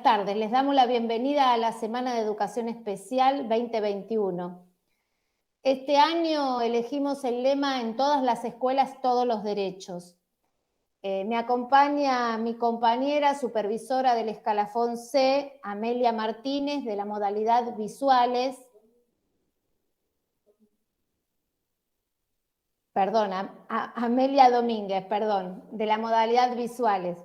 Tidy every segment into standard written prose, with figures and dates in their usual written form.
buenas tardes. Les damos la bienvenida a la Semana de Educación Especial 2021. Este año elegimos el lema "En todas las escuelas, todos los derechos". Me acompaña mi compañera supervisora del escalafón C, Amelia Martínez, de la modalidad Visuales. Amelia Domínguez, de la modalidad Visuales.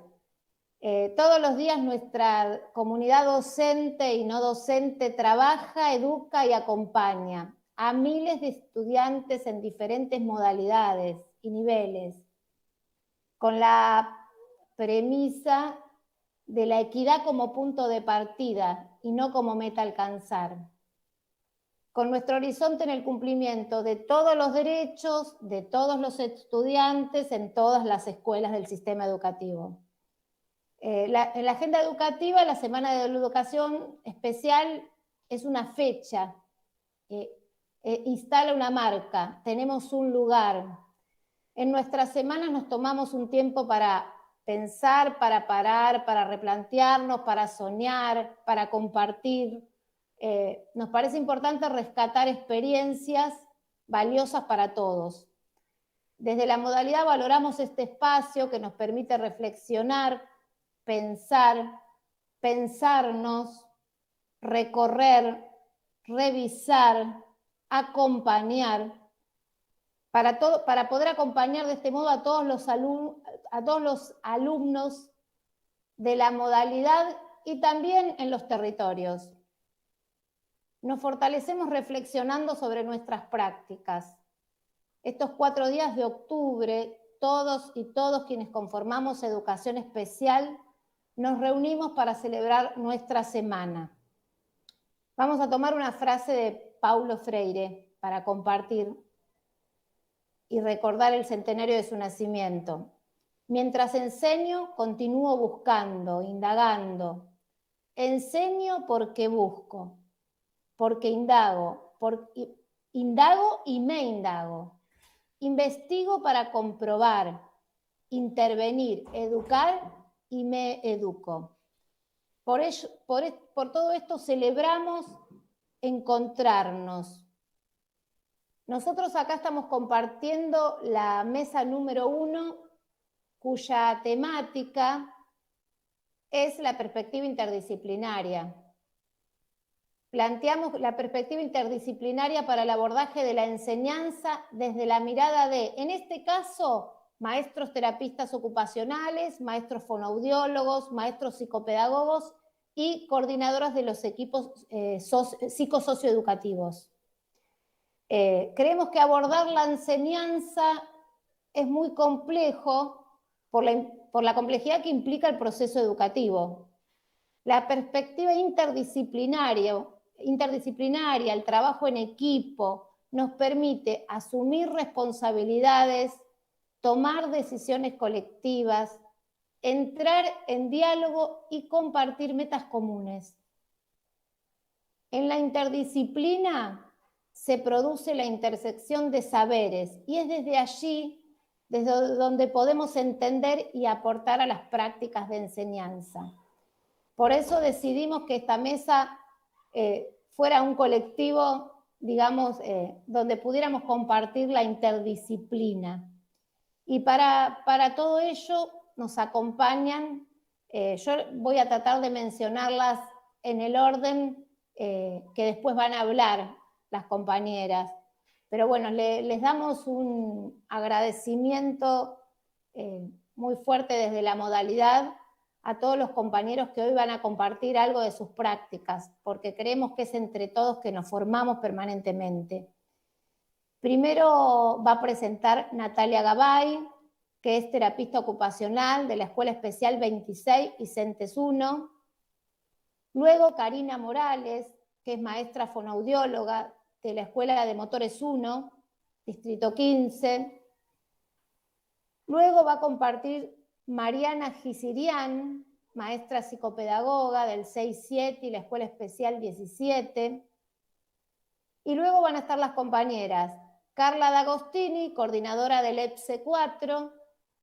Todos los días nuestra comunidad docente y no docente trabaja, educa y acompaña a miles de estudiantes en diferentes modalidades y niveles, con la premisa de la equidad como punto de partida y no como meta a alcanzar, con nuestro horizonte en el cumplimiento de todos los derechos de todos los estudiantes en todas las escuelas del sistema educativo. En la agenda educativa, la Semana de la Educación Especial es una fecha, instala una marca, tenemos un lugar. En nuestras semanas nos tomamos un tiempo para pensar, para parar, para replantearnos, para soñar, para compartir. Nos parece importante rescatar experiencias valiosas para todos. Desde la modalidad valoramos este espacio que nos permite reflexionar, pensar, pensarnos, recorrer, revisar, acompañar, para poder acompañar de este modo a todos los alumnos de la modalidad y también en los territorios. Nos fortalecemos reflexionando sobre nuestras prácticas. Estos 4 días de octubre, todos y todos quienes conformamos Educación Especial nos reunimos para celebrar nuestra semana. Vamos a tomar una frase de Paulo Freire para compartir y recordar el centenario de su nacimiento. Mientras enseño, continúo buscando, indagando. Enseño porque busco, porque indago y me indago. Investigo para comprobar, intervenir, educar y me educo. Por todo esto celebramos encontrarnos. Nosotros acá estamos compartiendo la mesa número 1, cuya temática es la perspectiva interdisciplinaria. Planteamos la perspectiva interdisciplinaria para el abordaje de la enseñanza desde la mirada de, en este caso, maestros terapistas ocupacionales, maestros fonoaudiólogos, maestros psicopedagogos y coordinadoras de los equipos psicosocioeducativos. Creemos que abordar la enseñanza es muy complejo por la complejidad que implica el proceso educativo. La perspectiva interdisciplinaria, el trabajo en equipo, nos permite asumir responsabilidades, tomar decisiones colectivas, entrar en diálogo y compartir metas comunes. En la interdisciplina se produce la intersección de saberes y es desde allí desde donde podemos entender y aportar a las prácticas de enseñanza. Por eso decidimos que esta mesa fuera un colectivo, digamos, donde pudiéramos compartir la interdisciplina. Y para todo ello nos acompañan, yo voy a tratar de mencionarlas en el orden que después van a hablar las compañeras. Pero bueno, les damos un agradecimiento muy fuerte desde la modalidad a todos los compañeros que hoy van a compartir algo de sus prácticas, porque creemos que es entre todos que nos formamos permanentemente. Primero va a presentar Natalia Gabay, que es terapista ocupacional de la Escuela Especial 26 y CENTES 1. Luego Karina Morales, que es maestra fonoaudióloga de la Escuela de Motores 1, Distrito 15. Luego va a compartir Mariana Gisirián, maestra psicopedagoga del 6-7 y la Escuela Especial 17. Y luego van a estar las compañeras Carla D'Agostini, coordinadora del EPSE 4,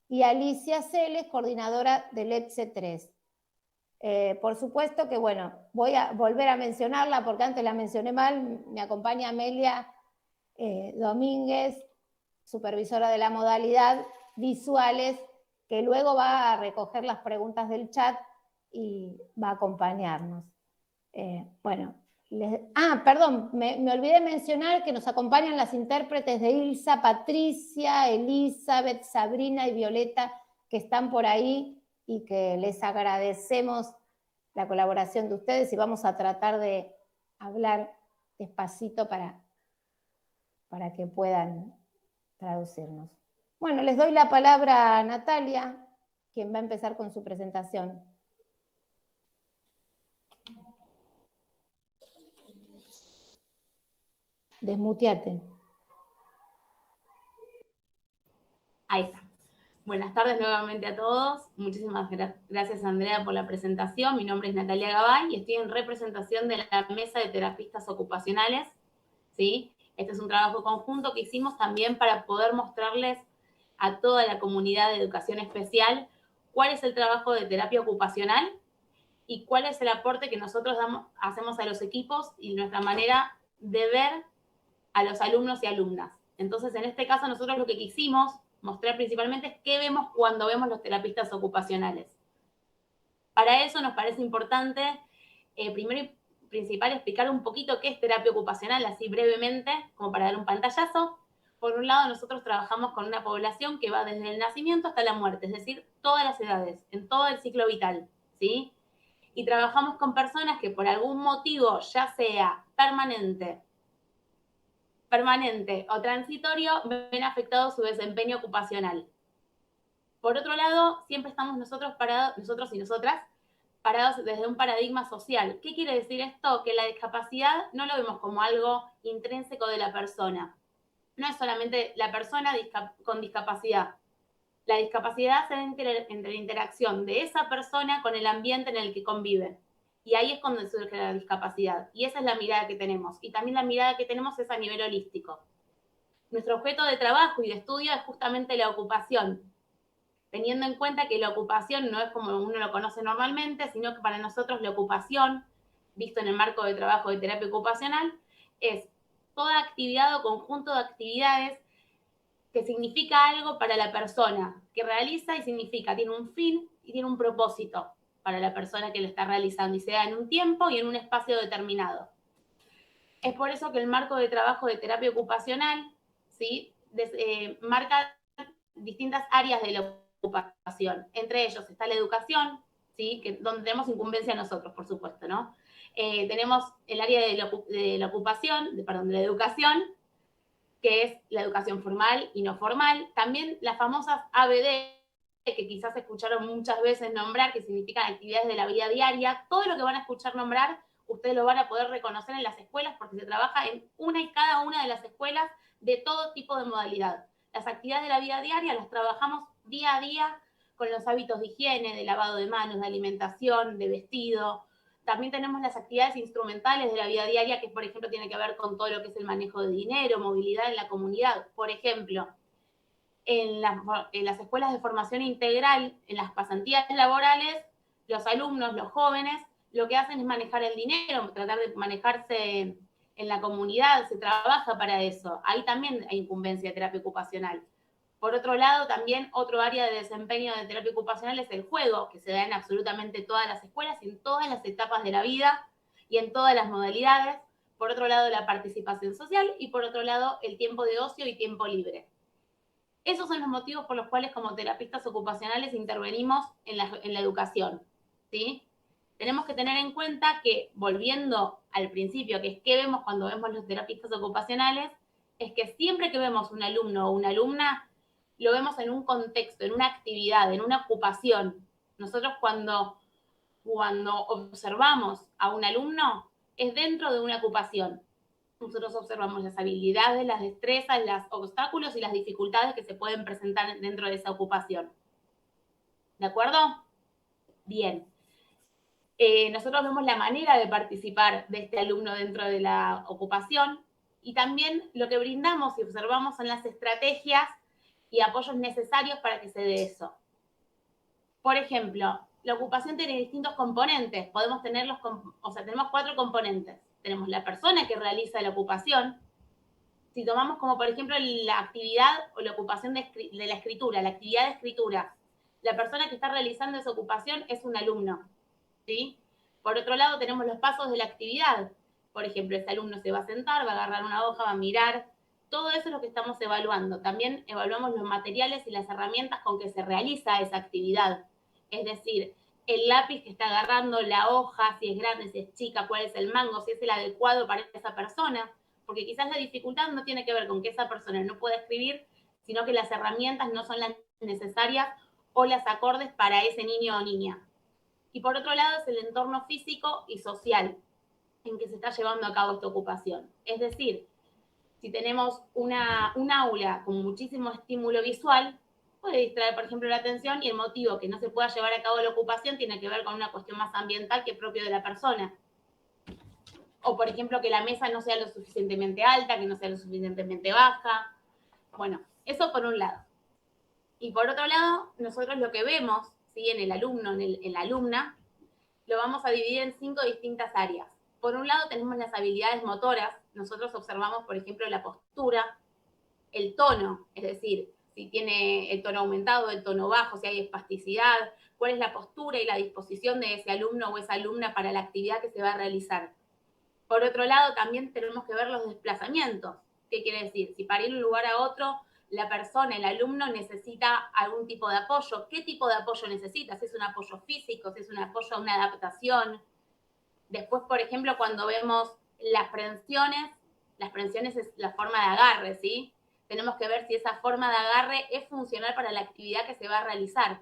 y Alicia Celes, coordinadora del EPSE 3. Por supuesto que, bueno, voy a volver a mencionarla porque antes la mencioné mal. Me acompaña Amelia Domínguez, supervisora de la modalidad Visuales, que luego va a recoger las preguntas del chat y va a acompañarnos. Bueno, perdón, me olvidé mencionar que nos acompañan las intérpretes de Ilsa, Patricia, Elizabeth, Sabrina y Violeta, que están por ahí y que les agradecemos la colaboración de ustedes y vamos a tratar de hablar despacito para que puedan traducirnos. Bueno, les doy la palabra a Natalia, quien va a empezar con su presentación. Desmuteate. Ahí está. Buenas tardes nuevamente a todos. Muchísimas gracias, Andrea, por la presentación. Mi nombre es Natalia Gabay y estoy en representación de la Mesa de Terapistas Ocupacionales. ¿Sí? Este es un trabajo conjunto que hicimos también para poder mostrarles a toda la comunidad de educación especial cuál es el trabajo de terapia ocupacional y cuál es el aporte que nosotros hacemos a los equipos y nuestra manera de ver a los alumnos y alumnas. Entonces, en este caso, nosotros lo que quisimos mostrar principalmente es qué vemos cuando vemos los terapistas ocupacionales. Para eso nos parece importante, primero y principal, explicar un poquito qué es terapia ocupacional, así brevemente, como para dar un pantallazo. Por un lado, nosotros trabajamos con una población que va desde el nacimiento hasta la muerte, es decir, todas las edades, en todo el ciclo vital, ¿sí? Y trabajamos con personas que por algún motivo, ya sea permanente o transitorio, ven afectado su desempeño ocupacional. Por otro lado, siempre estamos nosotros y nosotras, parados desde un paradigma social. ¿Qué quiere decir esto? Que la discapacidad no lo vemos como algo intrínseco de la persona. No es solamente la persona con discapacidad. La discapacidad se da entre la interacción de esa persona con el ambiente en el que convive. Y ahí es cuando surge la discapacidad. Y esa es la mirada que tenemos. Y también la mirada que tenemos es a nivel holístico. Nuestro objeto de trabajo y de estudio es justamente la ocupación, teniendo en cuenta que la ocupación no es como uno lo conoce normalmente, sino que para nosotros la ocupación, visto en el marco de trabajo de terapia ocupacional, es toda actividad o conjunto de actividades que significa algo para la persona que realiza y significa, tiene un fin y tiene un propósito para la persona que lo está realizando y se da en un tiempo y en un espacio determinado. Es por eso que el marco de trabajo de terapia ocupacional, ¿sí? Marca distintas áreas de la ocupación. Entre ellos está la educación, ¿sí? Donde tenemos incumbencia nosotros, por supuesto, ¿no? Tenemos el área de la educación, que es la educación formal y no formal. También las famosas ABD, que quizás escucharon muchas veces nombrar, que significan actividades de la vida diaria. Todo lo que van a escuchar nombrar, ustedes lo van a poder reconocer en las escuelas porque se trabaja en una y cada una de las escuelas de todo tipo de modalidad. Las actividades de la vida diaria las trabajamos día a día con los hábitos de higiene, de lavado de manos, de alimentación, de vestido. También tenemos las actividades instrumentales de la vida diaria, que por ejemplo tiene que ver con todo lo que es el manejo de dinero, movilidad en la comunidad. Por ejemplo, en las escuelas de formación integral, en las pasantías laborales, los alumnos, los jóvenes, lo que hacen es manejar el dinero, tratar de manejarse en la comunidad, se trabaja para eso. Ahí también hay incumbencia de terapia ocupacional. Por otro lado, también otro área de desempeño de terapia ocupacional es el juego, que se da en absolutamente todas las escuelas, en todas las etapas de la vida y en todas las modalidades. Por otro lado, la participación social y por otro lado, el tiempo de ocio y tiempo libre. Esos son los motivos por los cuales como terapistas ocupacionales intervenimos en la educación, ¿sí? Tenemos que tener en cuenta que, volviendo al principio, que es qué vemos cuando vemos los terapistas ocupacionales, es que siempre que vemos un alumno o una alumna, lo vemos en un contexto, en una actividad, en una ocupación. Nosotros cuando observamos a un alumno, es dentro de una ocupación. Nosotros observamos las habilidades, las destrezas, los obstáculos y las dificultades que se pueden presentar dentro de esa ocupación. ¿De acuerdo? Bien. Nosotros vemos la manera de participar de este alumno dentro de la ocupación y también lo que brindamos y observamos son las estrategias y apoyos necesarios para que se dé eso. Por ejemplo, la ocupación tiene distintos componentes. Podemos tener tenemos 4 componentes. Tenemos la persona que realiza la ocupación. Si tomamos como, por ejemplo, la actividad o la ocupación de la escritura, la actividad de escritura, la persona que está realizando esa ocupación es un alumno, ¿sí? Por otro lado, tenemos los pasos de la actividad. Por ejemplo, ese alumno se va a sentar, va a agarrar una hoja, va a mirar. Todo eso es lo que estamos evaluando. También evaluamos los materiales y las herramientas con que se realiza esa actividad. Es decir, el lápiz que está agarrando, la hoja, si es grande, si es chica, cuál es el mango, si es el adecuado para esa persona. Porque quizás la dificultad no tiene que ver con que esa persona no pueda escribir, sino que las herramientas no son las necesarias o las acordes para ese niño o niña. Y por otro lado es el entorno físico y social en que se está llevando a cabo esta ocupación. Es decir, si tenemos un aula con muchísimo estímulo visual, puede distraer, por ejemplo, la atención, y el motivo que no se pueda llevar a cabo la ocupación tiene que ver con una cuestión más ambiental que propio de la persona. O, por ejemplo, que la mesa no sea lo suficientemente alta, que no sea lo suficientemente baja. Bueno, eso por un lado. Y por otro lado, nosotros lo que vemos, ¿sí?, en el alumno, en la alumna, lo vamos a dividir en 5 distintas áreas. Por un lado tenemos las habilidades motoras. Nosotros observamos, por ejemplo, la postura, el tono, es decir, si tiene el tono aumentado, el tono bajo, si hay espasticidad, cuál es la postura y la disposición de ese alumno o esa alumna para la actividad que se va a realizar. Por otro lado, también tenemos que ver los desplazamientos. ¿Qué quiere decir? Si para ir de un lugar a otro, la persona, el alumno, necesita algún tipo de apoyo. ¿Qué tipo de apoyo necesita? Si es un apoyo físico, si es un apoyo a una adaptación. Después, por ejemplo, cuando vemos las prensiones es la forma de agarre, ¿sí? Tenemos que ver si esa forma de agarre es funcional para la actividad que se va a realizar.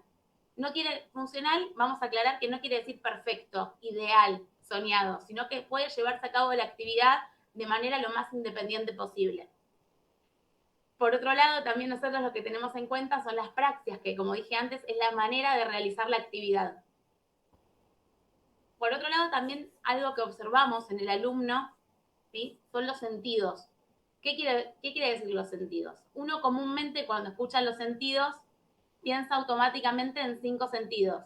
No quiere funcional, vamos a aclarar que no quiere decir perfecto, ideal, soñado, sino que puede llevarse a cabo la actividad de manera lo más independiente posible. Por otro lado, también nosotros lo que tenemos en cuenta son las praxias, que como dije antes, es la manera de realizar la actividad. Por otro lado, también algo que observamos en el alumno, ¿sí?, son los sentidos. ¿Qué quiere decir los sentidos? Uno comúnmente cuando escucha los sentidos piensa automáticamente en 5 sentidos: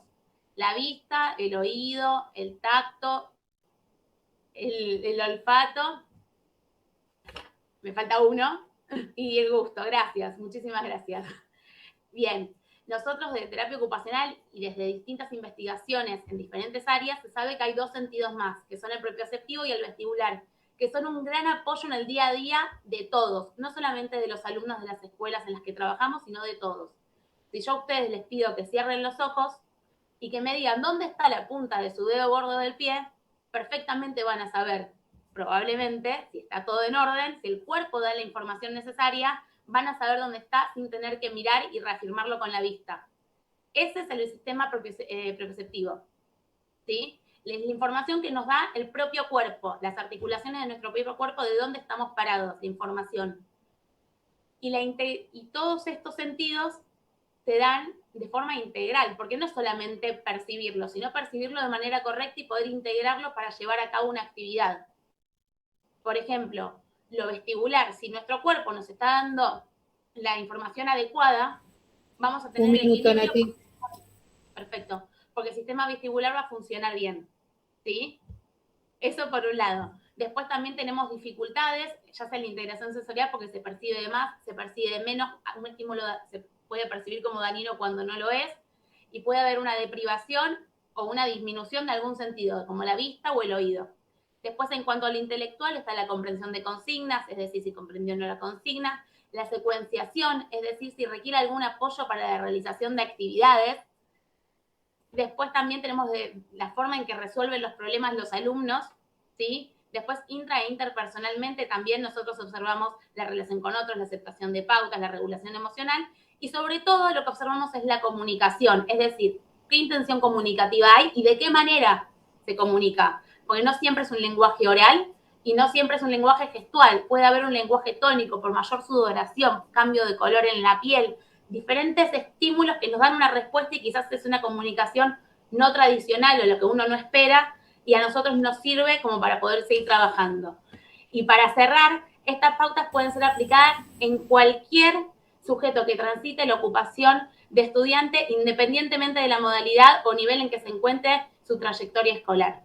la vista, el oído, el tacto, el olfato, me falta uno, y el gusto. Gracias, muchísimas gracias. Bien, nosotros de terapia ocupacional y desde distintas investigaciones en diferentes áreas se sabe que hay 2 sentidos más, que son el propioceptivo y el vestibular, que son un gran apoyo en el día a día de todos, no solamente de los alumnos de las escuelas en las que trabajamos, sino de todos. Si yo a ustedes les pido que cierren los ojos y que me digan dónde está la punta de su dedo gordo del pie, perfectamente van a saber, probablemente, si está todo en orden, si el cuerpo da la información necesaria, van a saber dónde está sin tener que mirar y reafirmarlo con la vista. Ese es el sistema propioceptivo, ¿sí? La información que nos da el propio cuerpo, las articulaciones de nuestro propio cuerpo, de dónde estamos parados, la información. Y todos estos sentidos se dan de forma integral, porque no es solamente percibirlo, sino percibirlo de manera correcta y poder integrarlo para llevar a cabo una actividad. Por ejemplo, lo vestibular, si nuestro cuerpo nos está dando la información adecuada, vamos a tener un minuto, el equilibrio. Nati. Perfecto, porque el sistema vestibular va a funcionar bien, ¿sí? Eso por un lado. Después también tenemos dificultades, ya sea en la integración sensorial, porque se percibe de más, se percibe de menos, un estímulo se puede percibir como dañino cuando no lo es, y puede haber una deprivación o una disminución de algún sentido, como la vista o el oído. Después, en cuanto a lo intelectual, está la comprensión de consignas, es decir, si comprendió o no la consigna, la secuenciación, es decir, si requiere algún apoyo para la realización de actividades. Después también tenemos la forma en que resuelven los problemas los alumnos, ¿sí? Después, intra e interpersonalmente, también nosotros observamos la relación con otros, la aceptación de pautas, la regulación emocional, y sobre todo lo que observamos es la comunicación, es decir, qué intención comunicativa hay y de qué manera se comunica, porque no siempre es un lenguaje oral y no siempre es un lenguaje gestual, puede haber un lenguaje tónico por mayor sudoración, cambio de color en la piel, diferentes estímulos que nos dan una respuesta y quizás es una comunicación no tradicional o lo que uno no espera y a nosotros nos sirve como para poder seguir trabajando. Y para cerrar, estas pautas pueden ser aplicadas en cualquier sujeto que transite la ocupación de estudiante independientemente de la modalidad o nivel en que se encuentre su trayectoria escolar.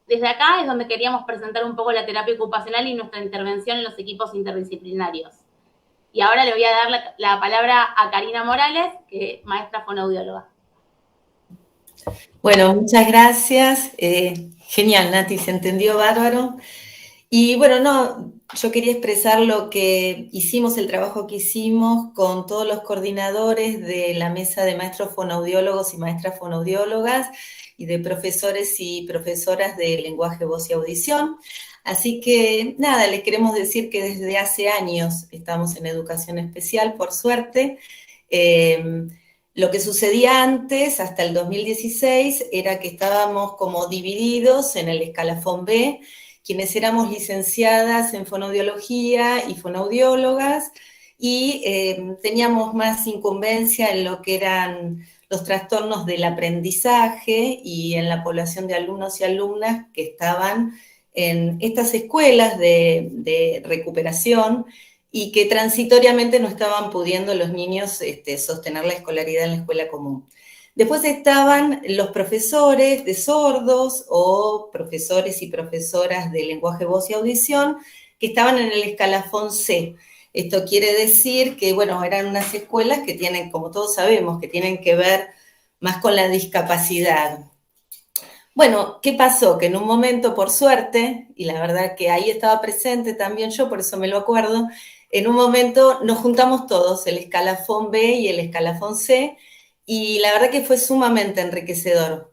Desde acá es donde queríamos presentar un poco la terapia ocupacional y nuestra intervención en los equipos interdisciplinarios. Y ahora le voy a dar la palabra a Karina Morales, que es maestra fonoaudióloga. Bueno, muchas gracias. Genial, Nati, se entendió bárbaro. Y bueno, no, yo quería expresar lo que hicimos, el trabajo que hicimos con todos los coordinadores de la mesa de maestros fonoaudiólogos y maestras fonoaudiólogas y de profesores y profesoras de lenguaje, voz y audición. Así que nada, les queremos decir que desde hace años estamos en educación especial, por suerte. Lo que sucedía antes, hasta el 2016, era que estábamos como divididos en el escalafón B, quienes éramos licenciadas en fonoaudiología y fonoaudiólogas, y teníamos más incumbencia en lo que eran los trastornos del aprendizaje y en la población de alumnos y alumnas que estaban en estas escuelas de recuperación y que transitoriamente no estaban pudiendo los niños sostener la escolaridad en la escuela común. Después estaban los profesores de sordos o profesores y profesoras de lenguaje, voz y audición que estaban en el escalafón C. Esto quiere decir que, bueno, eran unas escuelas que tienen, como todos sabemos, que tienen que ver más con la discapacidad. Bueno, ¿qué pasó? Que en un momento, por suerte, y la verdad que ahí estaba presente también yo, por eso me lo acuerdo, en un momento nos juntamos todos, el escalafón B y el escalafón C, y la verdad que fue sumamente enriquecedor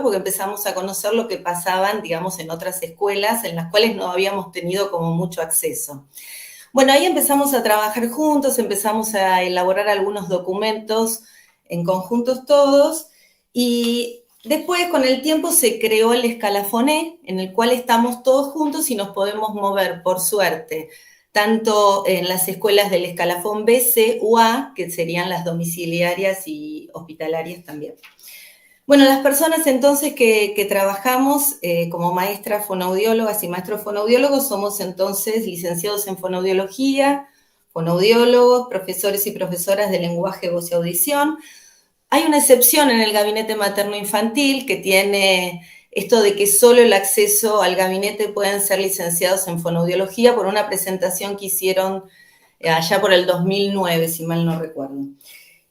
porque empezamos a conocer lo que pasaban, digamos, en otras escuelas en las cuales no habíamos tenido como mucho acceso. Bueno, ahí empezamos a trabajar juntos, empezamos a elaborar algunos documentos en conjuntos todos, y después con el tiempo se creó el escalafón E, en el cual estamos todos juntos y nos podemos mover, por suerte, tanto en las escuelas del escalafón B, C u A, que serían las domiciliarias y hospitalarias también. Bueno, las personas entonces que trabajamos como maestras fonoaudiólogas y maestros fonoaudiólogos somos entonces licenciados en fonoaudiología, fonoaudiólogos, profesores y profesoras de lenguaje, voz y audición. Hay una excepción en el gabinete materno-infantil que tiene esto de que solo el acceso al gabinete pueden ser licenciados en fonoaudiología por una presentación que hicieron allá por el 2009, si mal no recuerdo.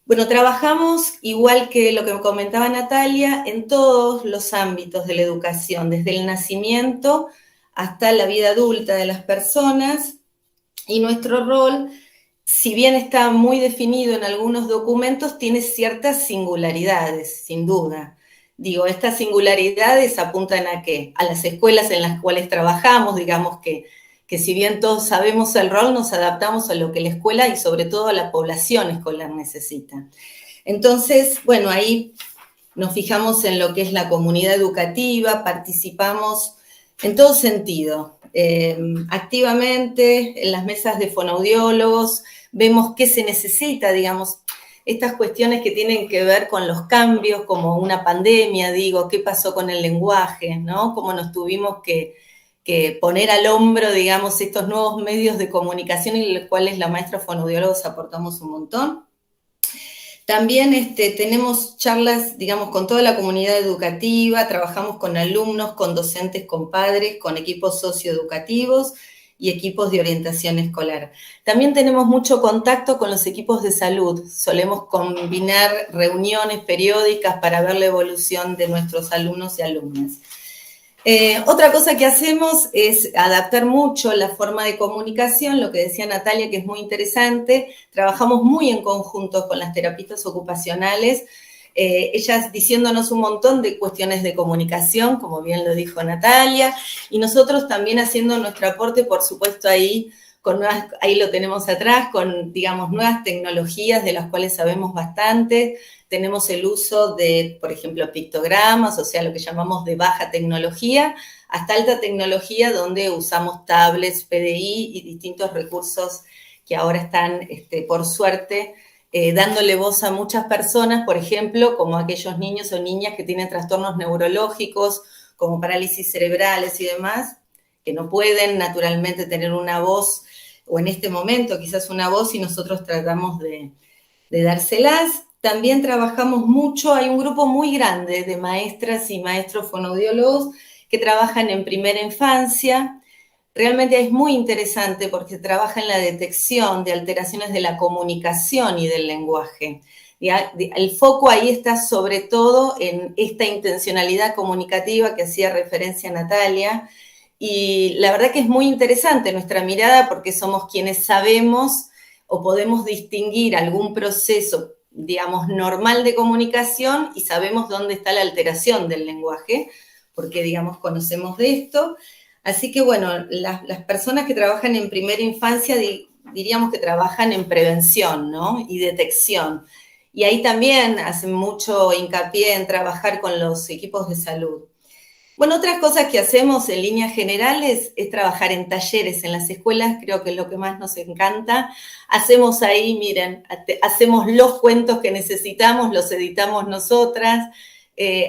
Bueno, trabajamos, igual que lo que comentaba Natalia, en todos los ámbitos de la educación, desde el nacimiento hasta la vida adulta de las personas, y nuestro rol, si bien está muy definido en algunos documentos, tiene ciertas singularidades, sin duda. Digo, estas singularidades apuntan ¿a qué? A las escuelas en las cuales trabajamos, digamos que si bien todos sabemos el rol, nos adaptamos a lo que la escuela y sobre todo a la población escolar necesita. Entonces, bueno, ahí nos fijamos en lo que es la comunidad educativa, participamos en todo sentido, activamente en las mesas de fonoaudiólogos, vemos qué se necesita, digamos, estas cuestiones que tienen que ver con los cambios, como una pandemia, digo, qué pasó con el lenguaje, ¿no? Cómo nos tuvimos que poner al hombro, digamos, estos nuevos medios de comunicación en los cuales la maestra fonoaudiólogos aportamos un montón. También tenemos charlas, digamos, con toda la comunidad educativa, trabajamos con alumnos, con docentes, con padres, con equipos socioeducativos y equipos de orientación escolar. También tenemos mucho contacto con los equipos de salud, solemos combinar reuniones periódicas para ver la evolución de nuestros alumnos y alumnas. Otra cosa que hacemos es adaptar mucho la forma de comunicación, lo que decía Natalia, que es muy interesante. Trabajamos muy en conjunto con las terapistas ocupacionales, ellas diciéndonos un montón de cuestiones de comunicación, como bien lo dijo Natalia, y nosotros también haciendo nuestro aporte, por supuesto, ahí lo tenemos atrás, con, digamos, nuevas tecnologías de las cuales sabemos bastante. Tenemos el uso de, por ejemplo, pictogramas, o sea, lo que llamamos de baja tecnología, hasta alta tecnología, donde usamos tablets, PDI y distintos recursos que ahora están, por suerte, dándole voz a muchas personas, por ejemplo, como aquellos niños o niñas que tienen trastornos neurológicos, como parálisis cerebrales y demás, que no pueden naturalmente tener una voz o en este momento quizás una voz y nosotros tratamos de dárselas. También trabajamos mucho, hay un grupo muy grande de maestras y maestros fonoaudiólogos que trabajan en primera infancia. Realmente es muy interesante porque trabaja en la detección de alteraciones de la comunicación y del lenguaje. El foco ahí está sobre todo en esta intencionalidad comunicativa que hacía referencia Natalia, y la verdad que es muy interesante nuestra mirada porque somos quienes sabemos o podemos distinguir algún proceso, digamos, normal de comunicación y sabemos dónde está la alteración del lenguaje, porque, digamos, conocemos de esto. Así que, bueno, las personas que trabajan en primera infancia diríamos que trabajan en prevención, ¿no? Y detección. Y ahí también hacen mucho hincapié en trabajar con los equipos de salud. Bueno, otras cosas que hacemos en líneas generales es trabajar en talleres en las escuelas, creo que es lo que más nos encanta. Hacemos ahí, miren, hacemos los cuentos que necesitamos, los editamos nosotras,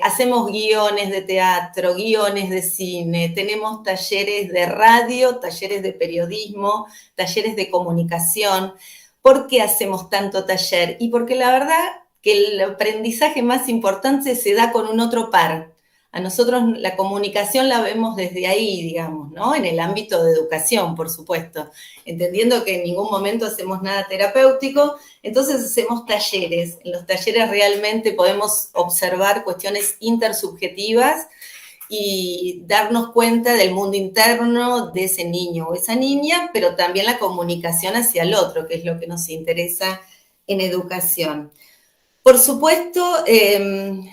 hacemos guiones de teatro, guiones de cine, tenemos talleres de radio, talleres de periodismo, talleres de comunicación. ¿Por qué hacemos tanto taller? Y porque la verdad que el aprendizaje más importante se da con un otro par. A nosotros la comunicación la vemos desde ahí, digamos, ¿no? En el ámbito de educación, por supuesto, entendiendo que en ningún momento hacemos nada terapéutico, entonces hacemos talleres. En los talleres realmente podemos observar cuestiones intersubjetivas y darnos cuenta del mundo interno de ese niño o esa niña, pero también la comunicación hacia el otro, que es lo que nos interesa en educación. Por supuesto,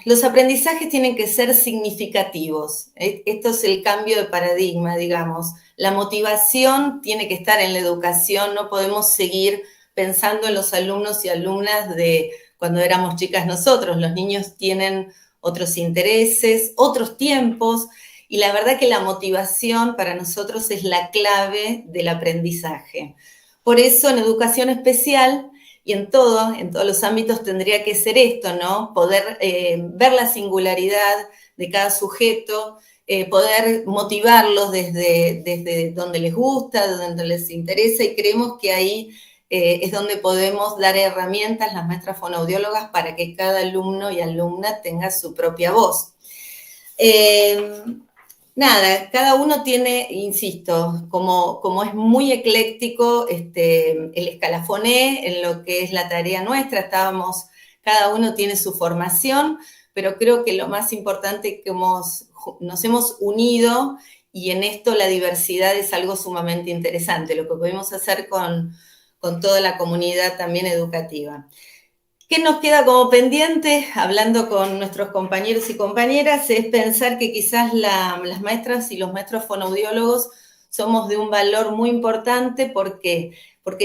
los aprendizajes tienen que ser significativos. Esto es el cambio de paradigma, digamos. La motivación tiene que estar en la educación, no podemos seguir pensando en los alumnos y alumnas de cuando éramos chicas nosotros. Los niños tienen otros intereses, otros tiempos, y la verdad que la motivación para nosotros es la clave del aprendizaje. Por eso, en educación especial, y en todos los ámbitos tendría que ser esto, ¿no? Poder ver la singularidad de cada sujeto, poder motivarlos desde donde les gusta, donde les interesa, y creemos que ahí es donde podemos dar herramientas, las maestras fonoaudiólogas, para que cada alumno y alumna tenga su propia voz. Nada, cada uno tiene, insisto, como es muy ecléctico el escalafoné en lo que es la tarea nuestra, cada uno tiene su formación, pero creo que lo más importante es que nos hemos unido, y en esto la diversidad es algo sumamente interesante, lo que podemos hacer con toda la comunidad también educativa. ¿Qué nos queda como pendiente, hablando con nuestros compañeros y compañeras? Es pensar que quizás las maestras y los maestros fonoaudiólogos somos de un valor muy importante porque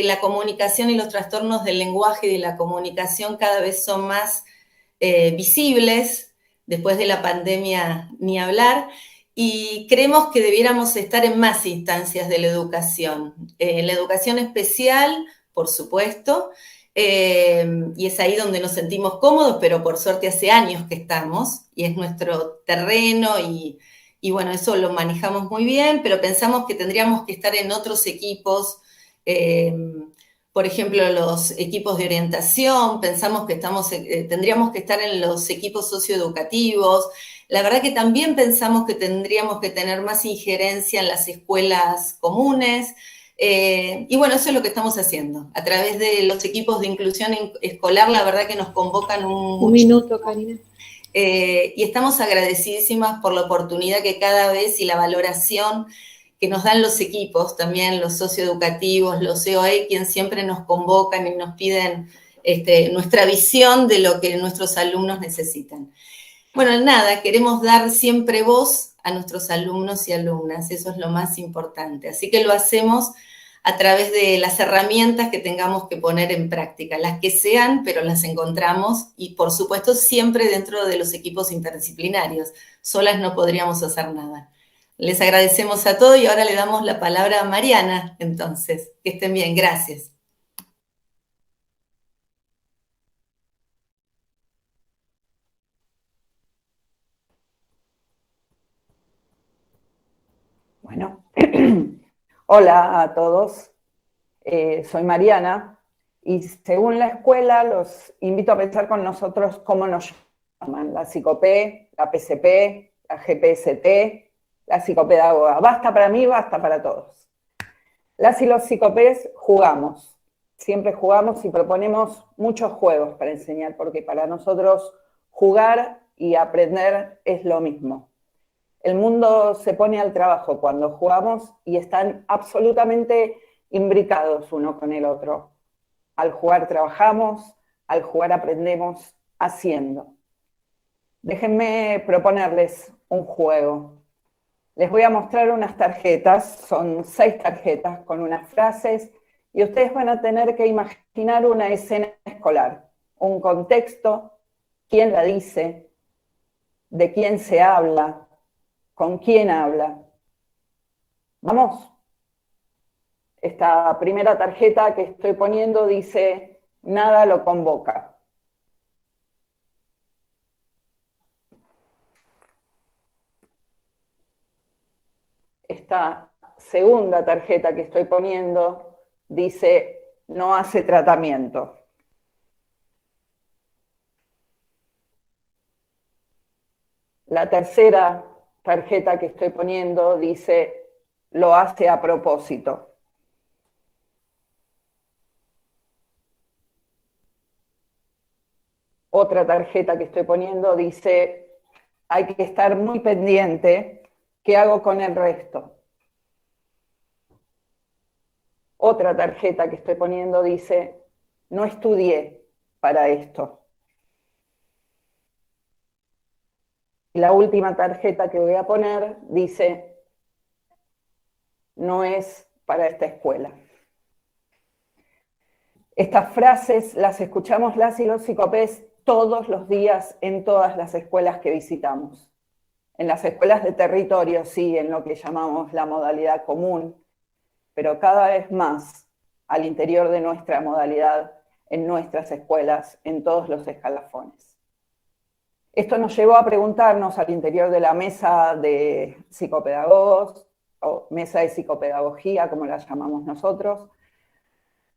la comunicación y los trastornos del lenguaje y de la comunicación cada vez son más visibles, después de la pandemia ni hablar, y creemos que debiéramos estar en más instancias de la educación. En la educación especial, por supuesto, y es ahí donde nos sentimos cómodos, pero por suerte hace años que estamos, y es nuestro terreno, y bueno, eso lo manejamos muy bien, pero pensamos que tendríamos que estar en otros equipos, por ejemplo, los equipos de orientación, pensamos que tendríamos que estar en los equipos socioeducativos. La verdad que también pensamos que tendríamos que tener más injerencia en las escuelas comunes. Y bueno, eso es lo que estamos haciendo. A través de los equipos de inclusión escolar, la verdad que nos convocan un minuto, Karina. Y estamos agradecidísimas por la oportunidad que cada vez y la valoración que nos dan los equipos, también los socioeducativos, los EOE, quienes siempre nos convocan y nos piden nuestra visión de lo que nuestros alumnos necesitan. Bueno, nada, queremos dar siempre voz a nuestros alumnos y alumnas, eso es lo más importante. Así que lo hacemos a través de las herramientas que tengamos que poner en práctica, las que sean, pero las encontramos, y por supuesto siempre dentro de los equipos interdisciplinarios. Solas no podríamos hacer nada. Les agradecemos a todos y ahora le damos la palabra a Mariana, entonces. Que estén bien, gracias. Bueno, hola a todos. Soy Mariana, y según la escuela los invito a pensar con nosotros cómo nos llaman, la psicopé, la PCP, la GPST, la psicopedagoga. Basta para mí, basta para todos. Las y los psicopés jugamos, siempre jugamos y proponemos muchos juegos para enseñar, porque para nosotros jugar y aprender es lo mismo. El mundo se pone al trabajo cuando jugamos y están absolutamente imbricados uno con el otro. Al jugar trabajamos, al jugar aprendemos haciendo. Déjenme proponerles un juego. Les voy a mostrar unas tarjetas, son 6 tarjetas con unas frases, y ustedes van a tener que imaginar una escena escolar, un contexto, quién la dice, de quién se habla, con quién habla. ¿Vamos? Esta primera tarjeta que estoy poniendo dice, nada lo convoca. Esta segunda tarjeta que estoy poniendo dice, no hace tratamiento. La tercera tarjeta que estoy poniendo dice, lo hace a propósito. Otra tarjeta que estoy poniendo dice, hay que estar muy pendiente, ¿qué hago con el resto? Otra tarjeta que estoy poniendo dice, no estudié para esto. Y la última tarjeta que voy a poner dice, no es para esta escuela. Estas frases las escuchamos las y los psicopés todos los días en todas las escuelas que visitamos. En las escuelas de territorio, sí, en lo que llamamos la modalidad común, pero cada vez más al interior de nuestra modalidad, en nuestras escuelas, en todos los escalafones. Esto nos llevó a preguntarnos al interior de la mesa de psicopedagogos, o mesa de psicopedagogía, como la llamamos nosotros,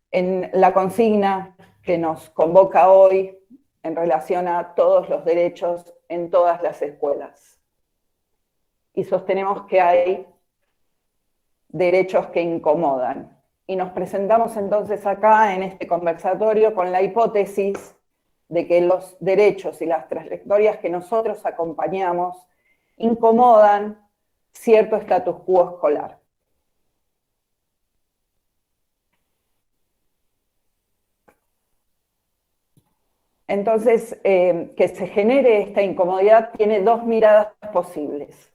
en la consigna que nos convoca hoy en relación a todos los derechos en todas las escuelas. Y sostenemos que hay derechos que incomodan. Y nos presentamos entonces acá en este conversatorio con la hipótesis de que los derechos y las trayectorias que nosotros acompañamos incomodan cierto status quo escolar. Entonces, que se genere esta incomodidad tiene 2 miradas posibles.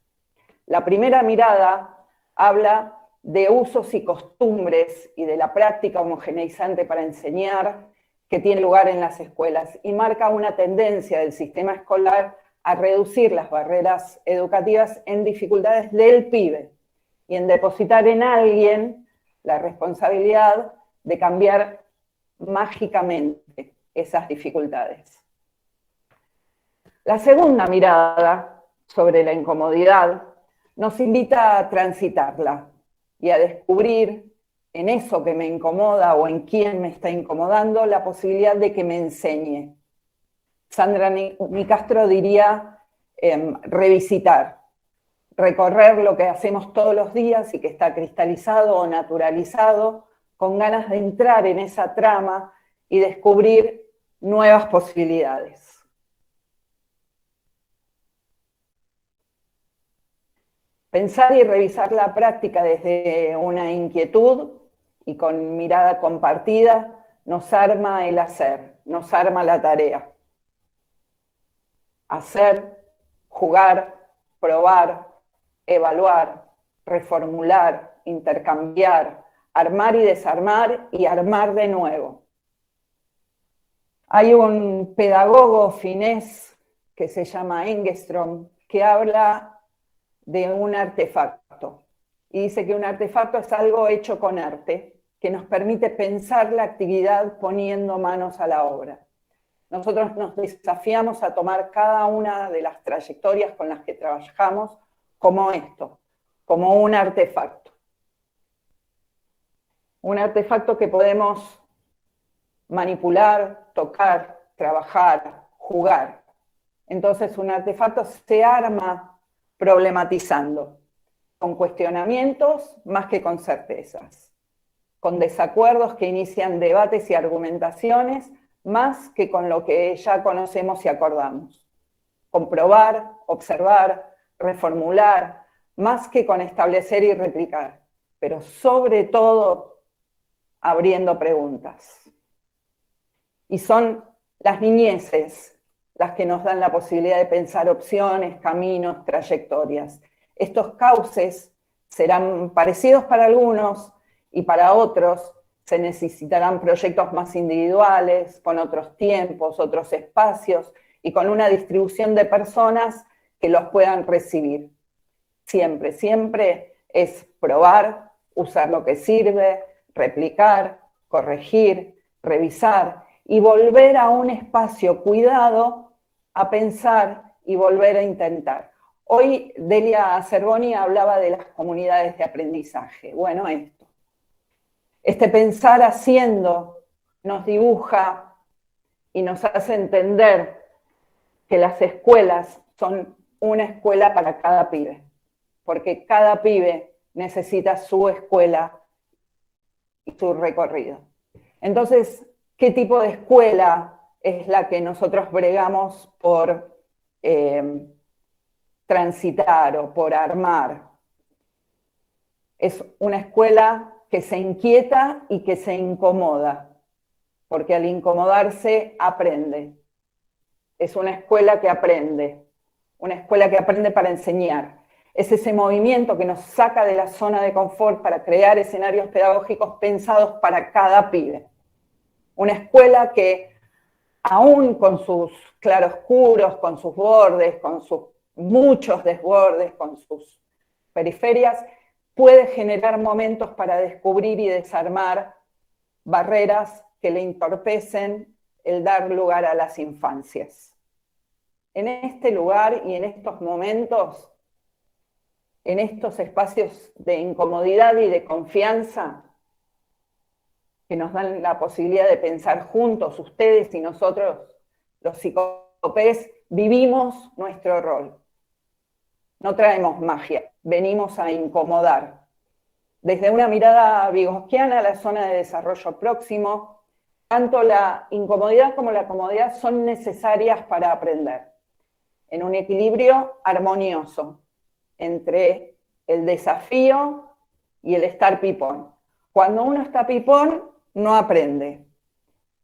La primera mirada habla de usos y costumbres y de la práctica homogeneizante para enseñar que tiene lugar en las escuelas y marca una tendencia del sistema escolar a reducir las barreras educativas en dificultades del pibe y en depositar en alguien la responsabilidad de cambiar mágicamente esas dificultades. La segunda mirada sobre la incomodidad nos invita a transitarla y a descubrir en eso que me incomoda o en quién me está incomodando la posibilidad de que me enseñe. Sandra Nicastro diría revisitar, recorrer lo que hacemos todos los días y que está cristalizado o naturalizado, con ganas de entrar en esa trama y descubrir nuevas posibilidades. Pensar y revisar la práctica desde una inquietud y con mirada compartida nos arma el hacer, nos arma la tarea. Hacer, jugar, probar, evaluar, reformular, intercambiar, armar y desarmar y armar de nuevo. Hay un pedagogo finés que se llama Engström que habla de un artefacto. Y dice que un artefacto es algo hecho con arte, que nos permite pensar la actividad poniendo manos a la obra. Nosotros nos desafiamos a tomar cada una de las trayectorias con las que trabajamos como esto, como un artefacto. un artefacto que podemos manipular, tocar, trabajar, jugar. Entonces un artefacto se arma problematizando, con cuestionamientos más que con certezas, con desacuerdos que inician debates y argumentaciones más que con lo que ya conocemos y acordamos, con probar, observar, reformular, más que con establecer y replicar, pero sobre todo abriendo preguntas. Y son las niñeces las que nos dan la posibilidad de pensar opciones, caminos, trayectorias. Estos cauces serán parecidos para algunos y para otros se necesitarán proyectos más individuales, con otros tiempos, otros espacios y con una distribución de personas que los puedan recibir. Siempre, siempre es probar, usar lo que sirve, replicar, corregir, revisar y volver a un espacio cuidado a pensar y volver a intentar. Hoy Delia Cervoni hablaba de las comunidades de aprendizaje. Bueno, esto. Este pensar haciendo nos dibuja y nos hace entender que las escuelas son una escuela para cada pibe, porque cada pibe necesita su escuela y su recorrido. Entonces, ¿qué tipo de escuela es la que nosotros bregamos por transitar o por armar? Es una escuela que se inquieta y que se incomoda, porque al incomodarse aprende. Es una escuela que aprende para enseñar. Es ese movimiento que nos saca de la zona de confort para crear escenarios pedagógicos pensados para cada pibe. Una escuela que, aún con sus claroscuros, con sus bordes, con sus muchos desbordes, con sus periferias, puede generar momentos para descubrir y desarmar barreras que le entorpecen el dar lugar a las infancias. En este lugar y en estos momentos, en estos espacios de incomodidad y de confianza, que nos dan la posibilidad de pensar juntos, ustedes y nosotros, los psicopés, vivimos nuestro rol. No traemos magia, venimos a incomodar. Desde una mirada vygotsquiana a la zona de desarrollo próximo, tanto la incomodidad como la comodidad son necesarias para aprender, en un equilibrio armonioso entre el desafío y el estar pipón. Cuando uno está pipón, no aprende.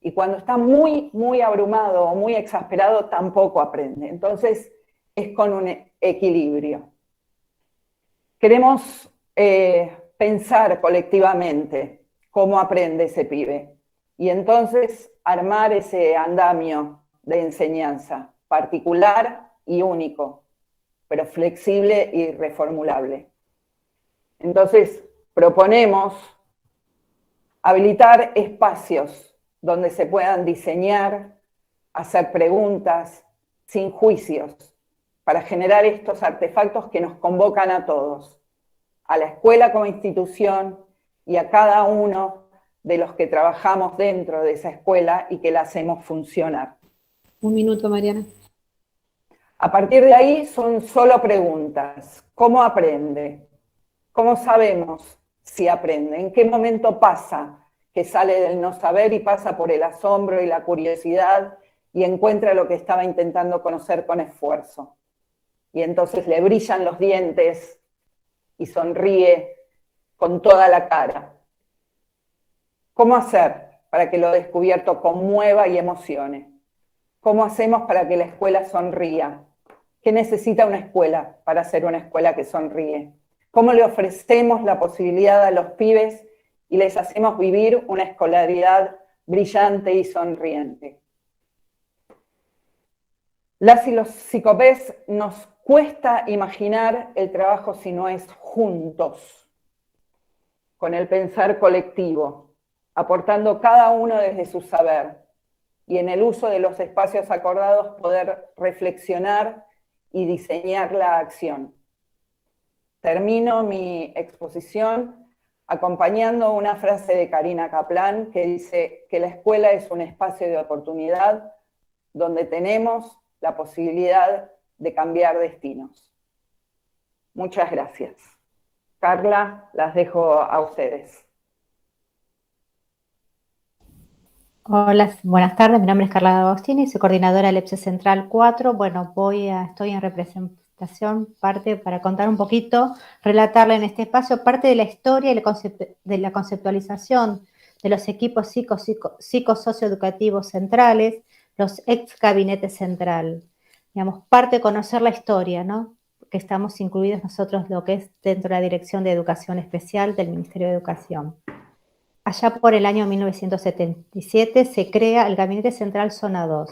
Y cuando está muy, muy abrumado o muy exasperado, tampoco aprende. Entonces, es con un equilibrio. Queremos pensar colectivamente cómo aprende ese pibe. Y entonces, armar ese andamio de enseñanza particular y único, pero flexible y reformulable. Entonces, proponemos habilitar espacios donde se puedan diseñar, hacer preguntas sin juicios, para generar estos artefactos que nos convocan a todos, a la escuela como institución y a cada uno de los que trabajamos dentro de esa escuela y que la hacemos funcionar. Un minuto, Mariana. A partir de ahí son solo preguntas. ¿Cómo aprende? ¿Cómo sabemos si aprende? ¿En qué momento pasa que sale del no saber y pasa por el asombro y la curiosidad y encuentra lo que estaba intentando conocer con esfuerzo? Y entonces le brillan los dientes y sonríe con toda la cara. ¿Cómo hacer para que lo descubierto conmueva y emocione? ¿Cómo hacemos para que la escuela sonría? ¿Qué necesita una escuela para ser una escuela que sonríe? ¿Cómo le ofrecemos la posibilidad a los pibes y les hacemos vivir una escolaridad brillante y sonriente? Las y los psicopés nos cuesta imaginar el trabajo si no es juntos, con el pensar colectivo, aportando cada uno desde su saber y en el uso de los espacios acordados poder reflexionar y diseñar la acción. Termino mi exposición acompañando una frase de Karina Kaplan que dice que la escuela es un espacio de oportunidad donde tenemos la posibilidad de cambiar destinos. Muchas gracias. Carla, las dejo a ustedes. Hola, buenas tardes. Mi nombre es Carla Agostini, soy coordinadora del EPSE Central 4. Bueno, estoy en representación, parte para contar un poquito, relatarle en este espacio parte de la historia y de la conceptualización de los equipos psicosocioeducativos centrales, los ex gabinetes central. Digamos, parte de conocer la historia, ¿no? Que estamos incluidos nosotros lo que es dentro de la Dirección de Educación Especial del Ministerio de Educación. Allá por el año 1977 se crea el Gabinete Central Zona 2.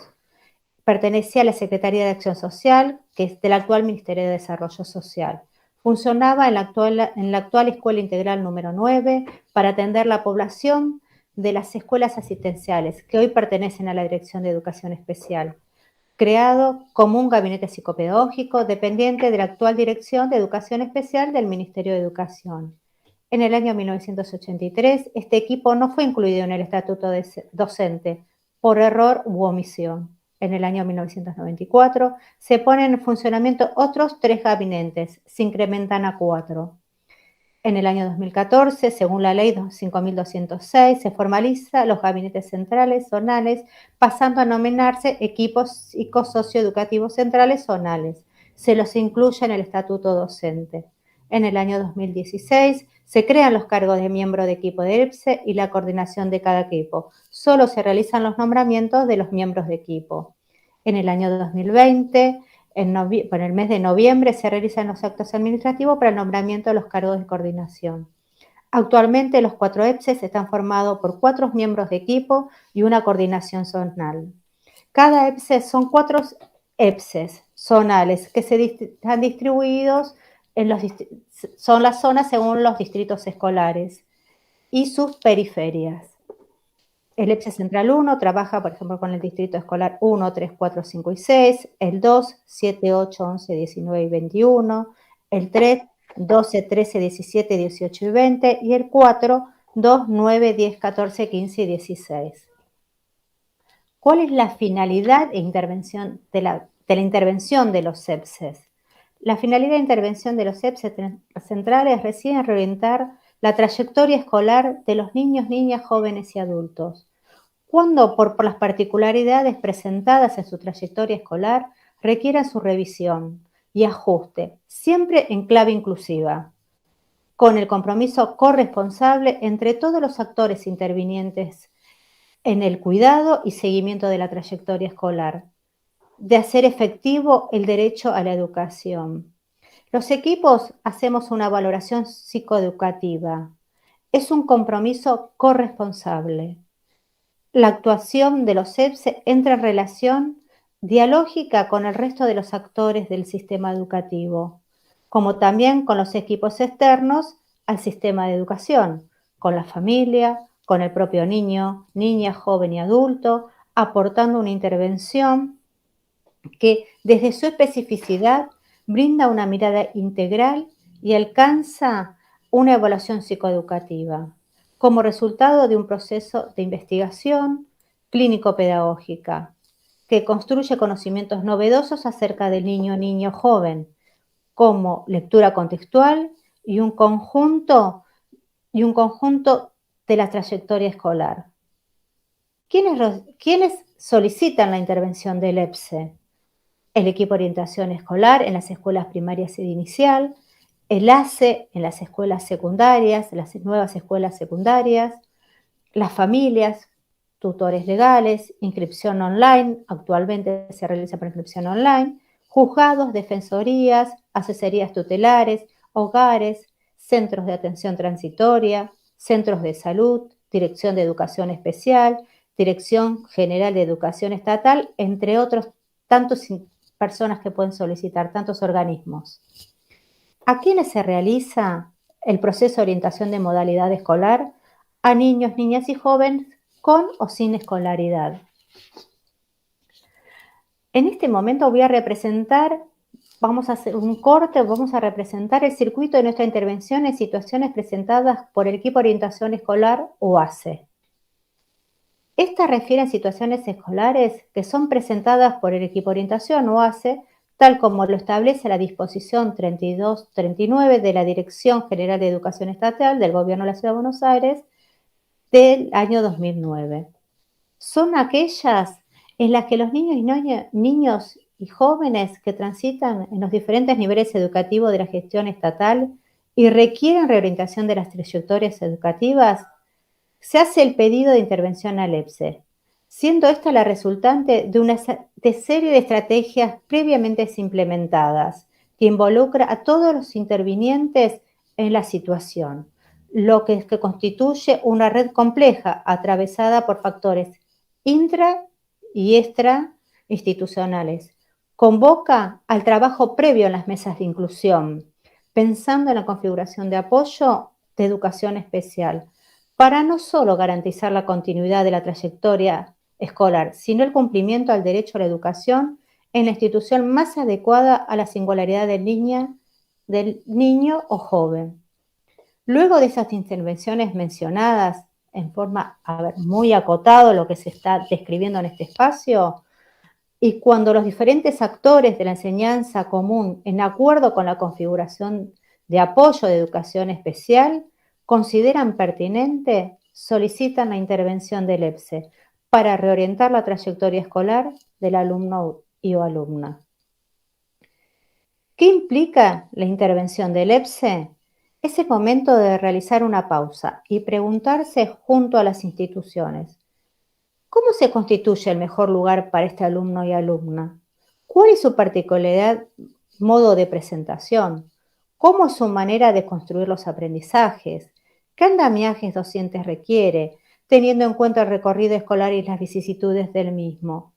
Pertenecía a la Secretaría de Acción Social, que es del actual Ministerio de Desarrollo Social. Funcionaba en la actual Escuela Integral número 9 para atender la población de las escuelas asistenciales, que hoy pertenecen a la Dirección de Educación Especial. Creado como un gabinete psicopedagógico dependiente de la actual Dirección de Educación Especial del Ministerio de Educación. En el año 1983, este equipo no fue incluido en el estatuto docente por error u omisión. En el año 1994 se ponen en funcionamiento otros 3 gabinetes, se incrementan a 4. En el año 2014, según la ley 5206, se formaliza los gabinetes centrales zonales, pasando a denominarse equipos psicosocioeducativos centrales zonales. Se los incluye en el estatuto docente. En el año 2016 se crean los cargos de miembro de equipo de EPSE y la coordinación de cada equipo. Solo se realizan los nombramientos de los miembros de equipo. En el año 2020, en el mes de noviembre, se realizan los actos administrativos para el nombramiento de los cargos de coordinación. Actualmente los 4 EPSES están formados por 4 miembros de equipo y una coordinación zonal. Cada EPSE son 4 EPSES zonales que están distribuidos son las zonas según los distritos escolares y sus periferias. El EPSE Central 1 trabaja, por ejemplo, con el distrito escolar 1, 3, 4, 5 y 6, el 2, 7, 8, 11, 19 y 21, el 3, 12, 13, 17, 18 y 20, y el 4, 2, 9, 10, 14, 15 y 16. ¿Cuál es la finalidad de la intervención de los EPSES? La finalidad de intervención de los EPSES centrales reside en reorientar la trayectoria escolar de los niños, niñas, jóvenes y adultos, cuando por las particularidades presentadas en su trayectoria escolar requieran su revisión y ajuste, siempre en clave inclusiva, con el compromiso corresponsable entre todos los actores intervinientes en el cuidado y seguimiento de la trayectoria escolar, de hacer efectivo el derecho a la educación. Los equipos hacemos una valoración psicoeducativa. Es un compromiso corresponsable. La actuación de los EPSE entra en relación dialógica con el resto de los actores del sistema educativo, como también con los equipos externos al sistema de educación, con la familia, con el propio niño, niña, joven y adulto, aportando una intervención que desde su especificidad brinda una mirada integral y alcanza una evaluación psicoeducativa como resultado de un proceso de investigación clínico-pedagógica que construye conocimientos novedosos acerca del niño, niño, joven, como lectura contextual y un conjunto de la trayectoria escolar. ¿Quiénes solicitan la intervención del EPSE? El equipo de orientación escolar en las escuelas primarias y de inicial, el ACE en las escuelas secundarias, las nuevas escuelas secundarias, las familias, tutores legales, inscripción online, actualmente se realiza por inscripción online, juzgados, defensorías, asesorías tutelares, hogares, centros de atención transitoria, centros de salud, Dirección de Educación Especial, Dirección General de Educación Estatal, entre otros tantos personas que pueden solicitar, tantos organismos. ¿A quiénes se realiza el proceso de orientación de modalidad escolar? A niños, niñas y jóvenes con o sin escolaridad. En este momento voy a representar vamos a hacer un corte, vamos a representar el circuito de nuestra intervención en situaciones presentadas por el equipo de orientación escolar OACE. Esta refiere a situaciones escolares que son presentadas por el equipo de orientación OACE, tal como lo establece la disposición 3239 de la Dirección General de Educación Estatal del Gobierno de la Ciudad de Buenos Aires del año 2009. Son aquellas en las que los niños y jóvenes que transitan en los diferentes niveles educativos de la gestión estatal y requieren reorientación de las trayectorias educativas, se hace el pedido de intervención al EPSE, siendo esta la resultante de una serie de estrategias previamente implementadas que involucra a todos los intervinientes en la situación, lo que constituye una red compleja atravesada por factores intra y extra institucionales. Convoca al trabajo previo en las mesas de inclusión, pensando en la configuración de apoyo de educación especial, para no solo garantizar la continuidad de la trayectoria escolar, sino el cumplimiento al derecho a la educación en la institución más adecuada a la singularidad del niño o joven. Luego de esas intervenciones mencionadas, en forma muy acotado lo que se está describiendo en este espacio, y cuando los diferentes actores de la enseñanza común, en acuerdo con la configuración de apoyo de educación especial, consideran pertinente, solicitan la intervención del EPSE para reorientar la trayectoria escolar del alumno o alumna. ¿Qué implica la intervención del EPSE? Es el momento de realizar una pausa y preguntarse junto a las instituciones: ¿cómo se constituye el mejor lugar para este alumno y alumna? ¿Cuál es su particularidad, modo de presentación? ¿Cómo es su manera de construir los aprendizajes? ¿Qué andamiajes docentes requiere, teniendo en cuenta el recorrido escolar y las vicisitudes del mismo?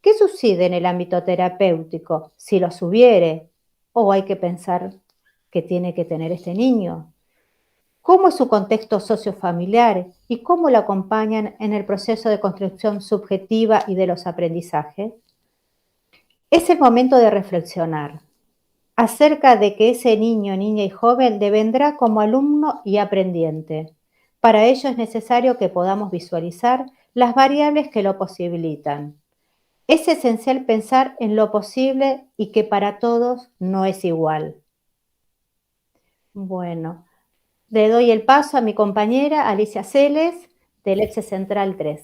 ¿Qué sucede en el ámbito terapéutico, si los hubiere, o hay que pensar que tiene que tener este niño? ¿Cómo es su contexto sociofamiliar y cómo lo acompañan en el proceso de construcción subjetiva y de los aprendizajes? Es el momento de reflexionar acerca de que ese niño, niña y joven devendrá como alumno y aprendiente. Para ello es necesario que podamos visualizar las variables que lo posibilitan. Es esencial pensar en lo posible y que para todos no es igual. Bueno, le doy el paso a mi compañera Alicia Celes, del EPSE Central 3.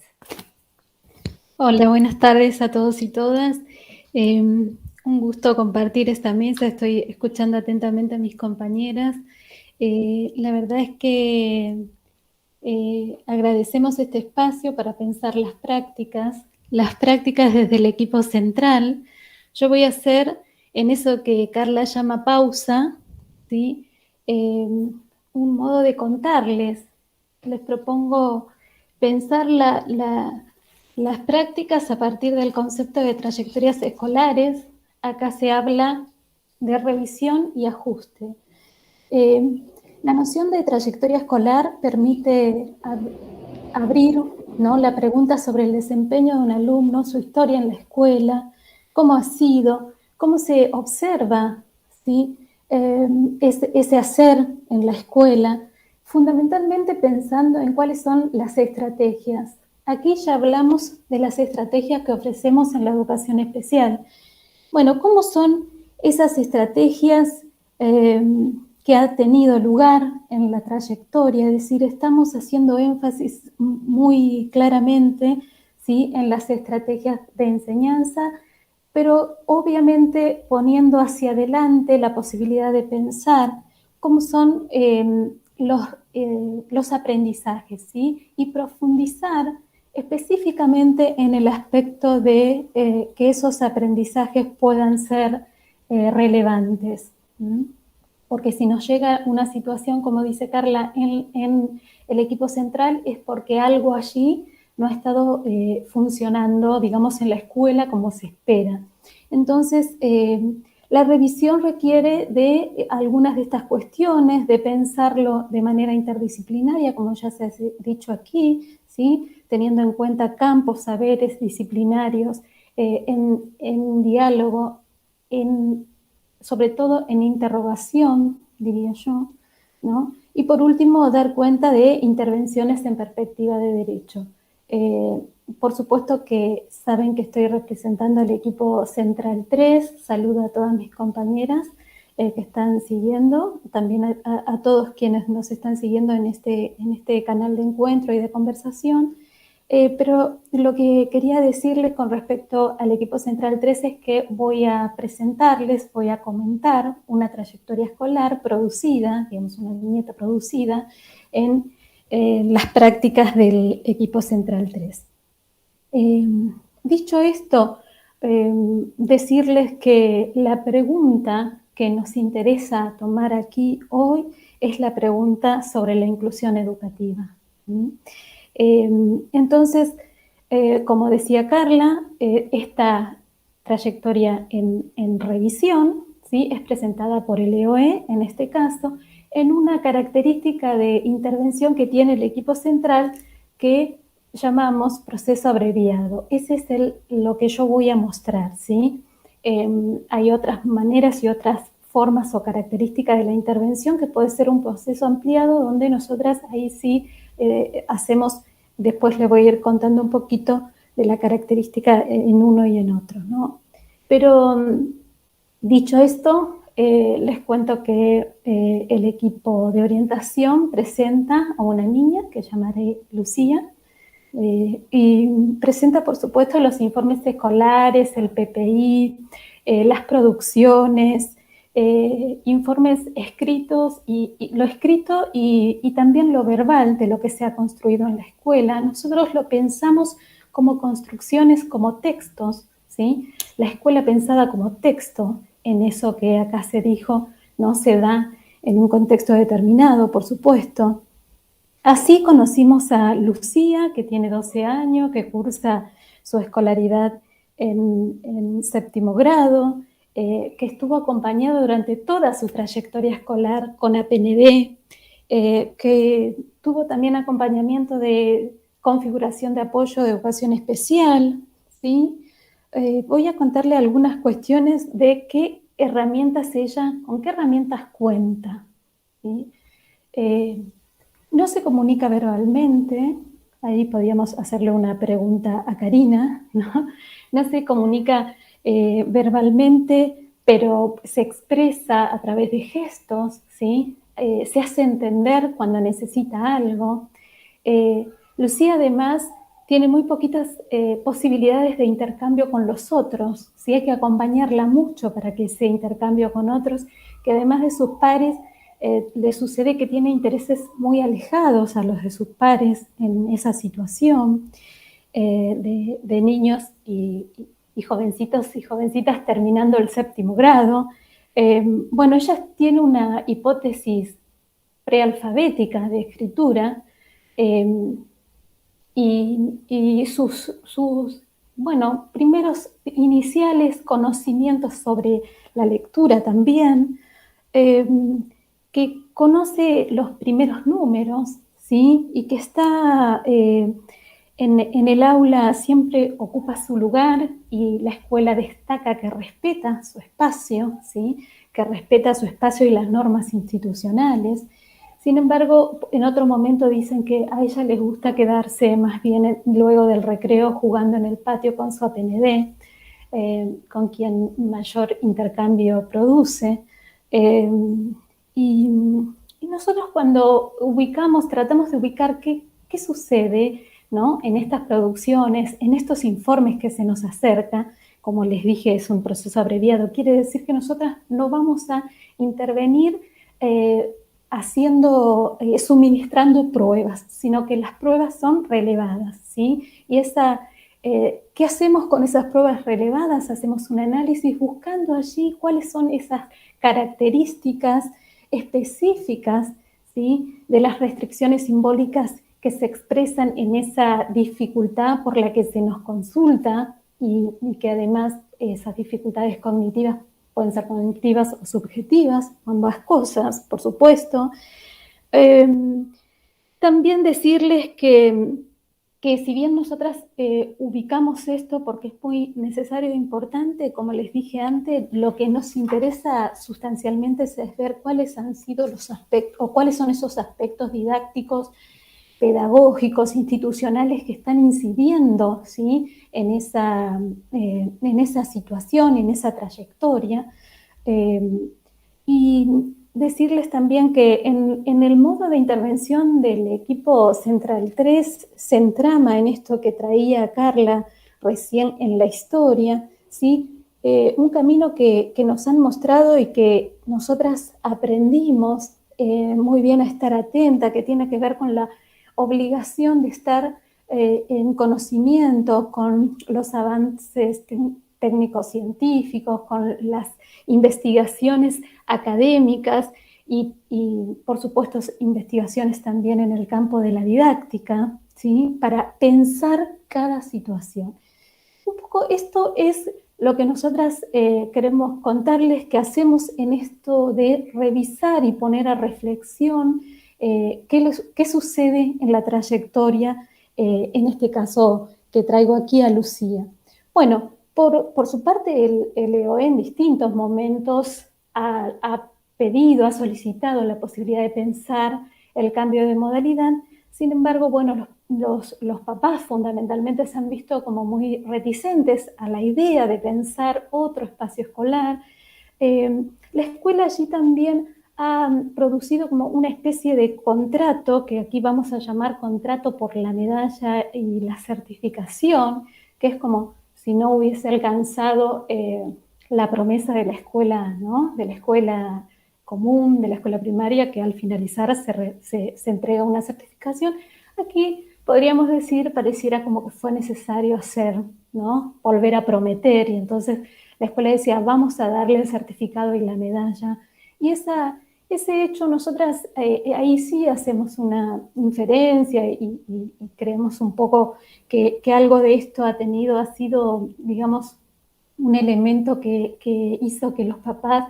Hola, buenas tardes a todos y todas. Un gusto compartir esta mesa. Estoy escuchando atentamente a mis compañeras. La verdad es que agradecemos este espacio para pensar las prácticas desde el equipo central. Yo voy a hacer en eso que Carla llama pausa, ¿sí? Un modo de contarles. Les propongo pensar las prácticas a partir del concepto de trayectorias escolares. Acá se habla de revisión y ajuste. La noción de trayectoria escolar permite abrir, ¿no?, la pregunta sobre el desempeño de un alumno, su historia en la escuela, cómo ha sido, cómo se observa, ¿sí?, ese hacer en la escuela, fundamentalmente pensando en cuáles son las estrategias. Aquí ya hablamos de las estrategias que ofrecemos en la educación especial. Bueno, ¿cómo son esas estrategias que ha tenido lugar en la trayectoria? Es decir, estamos haciendo énfasis muy claramente, ¿sí?, en las estrategias de enseñanza, pero obviamente poniendo hacia adelante la posibilidad de pensar cómo son los aprendizajes, ¿sí?, y profundizar específicamente en el aspecto de que esos aprendizajes puedan ser relevantes. Porque si nos llega una situación, como dice Carla, en el equipo central, es porque algo allí no ha estado funcionando, digamos, en la escuela como se espera. Entonces, la revisión requiere de algunas de estas cuestiones, de pensarlo de manera interdisciplinaria, como ya se ha dicho aquí, ¿sí?, teniendo en cuenta campos, saberes disciplinarios, en diálogo, en sobre todo en interrogación, diría yo, ¿no? Y por último, dar cuenta de intervenciones en perspectiva de derecho. Por supuesto que saben que estoy representando al equipo Central 3, saludo a todas mis compañeras que están siguiendo, también a todos quienes nos están siguiendo en este canal de encuentro y de conversación. Pero lo que quería decirles con respecto al equipo Central 3 es que voy a presentarles, voy a comentar una trayectoria escolar producida, digamos una viñeta producida en las prácticas del equipo Central 3. Dicho esto, decirles que la pregunta que nos interesa tomar aquí hoy es la pregunta sobre la inclusión educativa. Entonces, como decía Carla, esta trayectoria en revisión, ¿sí?, es presentada por el EOE, en este caso, en una característica de intervención que tiene el equipo central que llamamos proceso abreviado. Ese es lo que yo voy a mostrar, ¿sí? Hay otras maneras y otras formas o características de la intervención que puede ser un proceso ampliado donde nosotras ahí sí hacemos, después les voy a ir contando un poquito de la característica en uno y en otro, ¿no? Pero dicho esto, les cuento que el equipo de orientación presenta a una niña que llamaré Lucía, y presenta, por supuesto, los informes escolares, el PPI, las producciones, informes escritos, y lo escrito y también lo verbal de lo que se ha construido en la escuela. Nosotros lo pensamos como construcciones, como textos, ¿sí? La escuela pensada como texto, en eso que acá se dijo, no se da en un contexto determinado, por supuesto. Así conocimos a Lucía, que tiene 12 años, que cursa su escolaridad en séptimo grado, que estuvo acompañado durante toda su trayectoria escolar con APND, que tuvo también acompañamiento de configuración de apoyo de educación especial, ¿sí? Voy a contarle algunas cuestiones de qué herramientas con qué herramientas cuenta, ¿sí? No se comunica verbalmente, ahí podríamos hacerle una pregunta a Karina, ¿no? No se comunica verbalmente, pero se expresa a través de gestos, ¿sí? Se hace entender cuando necesita algo. Lucía además tiene muy poquitas posibilidades de intercambio con los otros, ¿sí? Hay que acompañarla mucho para que ese intercambio con otros, que además de sus pares, le sucede que tiene intereses muy alejados a los de sus pares en esa situación de niños y jovencitos y jovencitas terminando el séptimo grado. Bueno, ella tiene una hipótesis prealfabética de escritura y sus primeros iniciales conocimientos sobre la lectura también, que conoce los primeros números, ¿sí? Y que está en el aula, siempre ocupa su lugar, y la escuela destaca que respeta su espacio, ¿sí? Que respeta su espacio y las normas institucionales. Sin embargo, en otro momento dicen que a ella les gusta quedarse más bien luego del recreo jugando en el patio con su APND, con quien mayor intercambio produce. Y nosotros cuando tratamos de ubicar qué sucede, ¿no?, en estas producciones, en estos informes que se nos acerca. Como les dije, es un proceso abreviado, quiere decir que nosotras no vamos a intervenir suministrando pruebas, sino que las pruebas son relevadas, ¿sí? Y ¿qué hacemos con esas pruebas relevadas? Hacemos un análisis buscando allí cuáles son esas características específicas, ¿sí?, de las restricciones simbólicas que se expresan en esa dificultad por la que se nos consulta, y que además esas dificultades cognitivas pueden ser cognitivas o subjetivas, ambas cosas, por supuesto. También decirles que que si bien nosotras ubicamos esto porque es muy necesario e importante, como les dije antes, lo que nos interesa sustancialmente es ver cuáles han sido los aspectos, o cuáles son esos aspectos didácticos, pedagógicos, institucionales que están incidiendo, ¿sí?, en esa situación, en esa trayectoria. Y decirles también que en el modo de intervención del equipo Central 3 se entrama en esto que traía Carla recién en la historia, ¿sí? Un camino que nos han mostrado y que nosotras aprendimos muy bien a estar atenta, que tiene que ver con la obligación de estar en conocimiento con los avances técnicos científicos, con las investigaciones académicas y, por supuesto, investigaciones también en el campo de la didáctica, ¿sí?, para pensar cada situación. Un poco esto es lo que nosotras queremos contarles que hacemos en esto de revisar y poner a reflexión qué sucede en la trayectoria, en este caso que traigo aquí a Lucía. Bueno, por su parte, el EOE en distintos momentos ha pedido, ha solicitado la posibilidad de pensar el cambio de modalidad. Sin embargo, bueno, los papás fundamentalmente se han visto como muy reticentes a la idea de pensar otro espacio escolar. La escuela allí también ha producido como una especie de contrato, que aquí vamos a llamar contrato por la medalla y la certificación, que es como si no hubiese alcanzado la promesa de la escuela, ¿no?, de la escuela común, de la escuela primaria, que al finalizar se entrega una certificación. Aquí podríamos decir, pareciera como que fue necesario hacer, ¿no?, volver a prometer, y entonces la escuela decía, vamos a darle el certificado y la medalla. Y ese hecho, nosotras ahí sí hacemos una inferencia y creemos un poco que algo de esto ha sido, digamos, un elemento que hizo que los papás